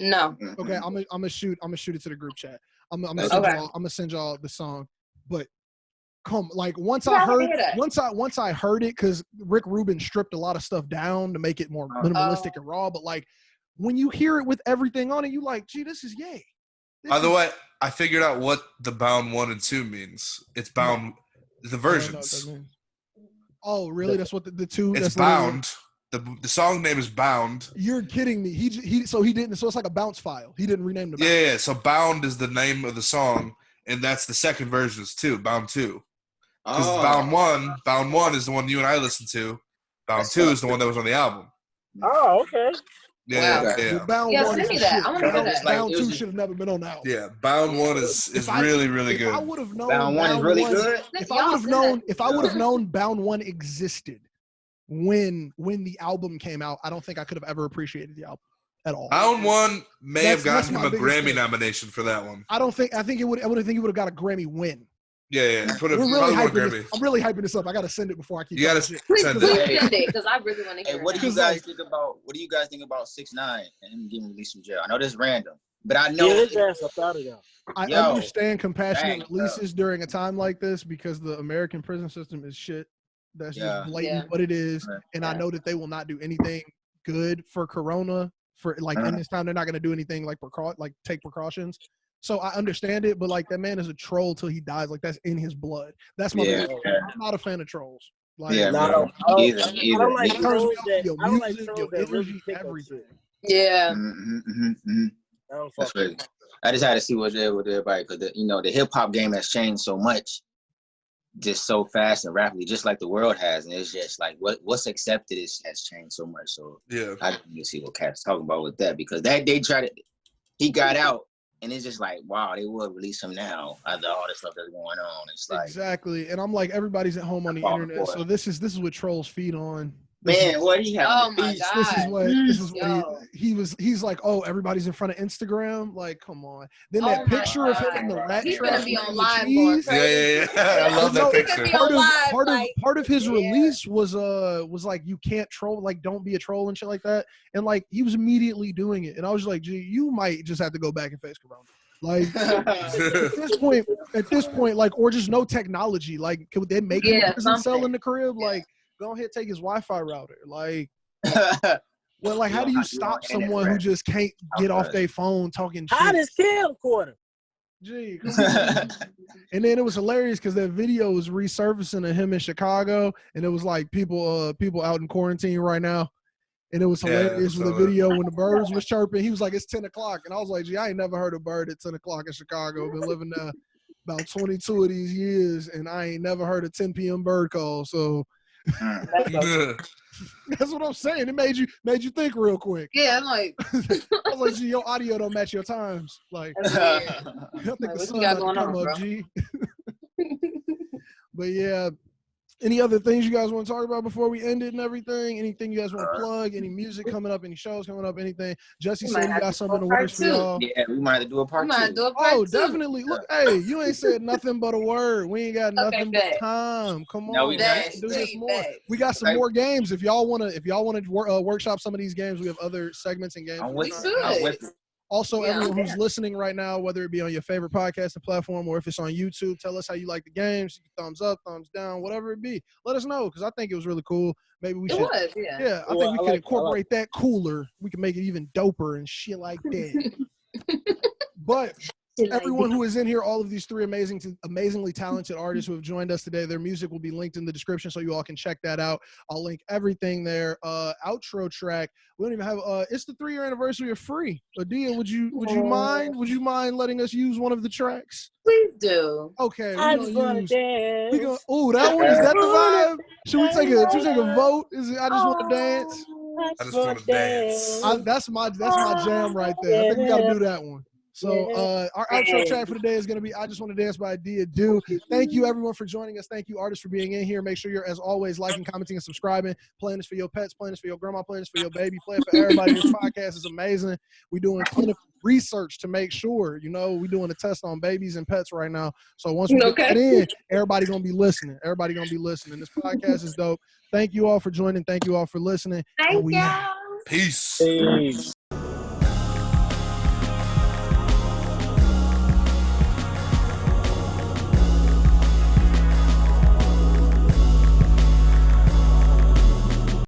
Okay, I'm gonna shoot it to the group chat. I'm gonna send y'all the song. But once I heard it, because Rick Rubin stripped a lot of stuff down to make it more minimalistic and raw. But like when you hear it with everything on it, you like, gee, this is yay. By the way, I figured out what the Bound 1 and 2 means. It's Bound. The versions. Oh, really? That's what the 2. It's Bound. The song name is Bound. You're kidding me. He didn't. So it's like a bounce file. He didn't rename the. Yeah. So Bound is the name of the song, and that's the second version too. Bound 2. Because Bound 1 is the one you and I listened to. Bound 2 is the one that was on the album. Oh, okay. Yeah, wow. yeah. Bound 1 send me that. I want to hear that. Bound 2 should have never been on that. Yeah, Bound 1 is really, really good. If I would have known Bound 1 is really good. If I would have known Bound 1 existed when the album came out, I don't think I could have ever appreciated the album at all. Bound 1 may have gotten him a Grammy nomination for that one. I think he would have got a Grammy win. Yeah. I'm really hyping this up. I gotta send it before I keep. You gotta send it because I really want to hear. Hey, what do you guys think about? What do you guys think about 6ix9ine and him getting released from jail? I know this is random, but I know his ass up out of there. I understand compassionate releases during a time like this because the American prison system is shit. That's just blatant what it is, and I know that they will not do anything good for Corona. For like in this time, they're not gonna do anything like take precautions. So I understand it, but like that man is a troll till he dies. Like that's in his blood. That's my I'm not a fan of trolls. Like, I don't like trolls that really pick everything. Yeah. That's crazy. I just had to see what's there with everybody because the hip hop game has changed so much, just so fast and rapidly, just like the world has, and it's just like what's accepted has changed so much. So I didn't see what Cat's talking about with that because that he got out. And it's just like, wow, they will release him now after all this stuff that's going on. It's like exactly. And I'm like, everybody's at home on the internet, so this is what trolls feed on. What he had? Oh my God! This is what he's like. Oh, everybody's in front of Instagram. Like, come on. Then that picture of him in the rat He's trap. Gonna be on live. Yeah. I love that picture. Part of his release was like, you can't troll, like don't be a troll and shit like that. And like he was immediately doing it, and I was like, gee, you might just have to go back and face Corona. Like at this point, like, or just no technology. Like, could they make him prison cell in the crib? Like, go ahead, take his Wi-Fi router. Like, well, like, how do you stop someone who just can't get off their phone talking shit? How does camcorder? Gee, come on. And then it was hilarious because that video was resurfacing of him in Chicago, and it was like people out in quarantine right now. And it was hilarious with the video when the birds was chirping. He was like, it's 10 o'clock. And I was like, gee, I ain't never heard a bird at 10 o'clock in Chicago. I've been living there about 22 of these years, and I ain't never heard a 10 p.m. bird call. So that's what I'm saying. It made you think real quick. Yeah, I'm like, I was like, gee, your audio don't match your times. Like, I think the sun about to come up, G. But yeah. Any other things you guys want to talk about before we end it and everything? Anything you guys want to plug? Any music coming up? Any shows coming up? Anything? Jesse said you got something in the works for y'all. Yeah, we might have to do a part two. Oh, definitely. Look, hey, you ain't said nothing but a word. We ain't got nothing but time. Come on, no, we do this more. We got some more games. If y'all wanna workshop some of these games, we have other segments and games. We should. Also, everyone who's listening right now, whether it be on your favorite podcasting platform or if it's on YouTube, tell us how you like the games. Thumbs up, thumbs down, whatever it be. Let us know, because I think it was really cool. Maybe we should. Yeah, I think we can incorporate that cooler. We can make it even doper and shit like that. But everyone who is in here, all of these three amazingly talented artists who have joined us today, their music will be linked in the description, so you all can check that out. I'll link everything there. Outro track. We don't even have. It's the 3-year anniversary of Free. Adia, would you mind letting us use one of the tracks? Please do. Okay. I just want to dance. Oh, that one, is that the vibe? Should we take a vote? Is it I just want to dance? I just want to dance. That's my jam right there. I think we gotta do that one. So our outro track for today is going to be I Just Want to Dance by Adia. Thank you, everyone, for joining us. Thank you, artists, for being in here. Make sure you're, as always, liking, commenting, and subscribing. Playing this for your pets, playing this for your grandma, playing this for your baby, playing for everybody. This podcast is amazing. We're doing clinical research to make sure, we're doing a test on babies and pets right now. So once we get that in, everybody going to be listening. This podcast is dope. Thank you all for joining. Thank you all for listening. Thank you. Peace.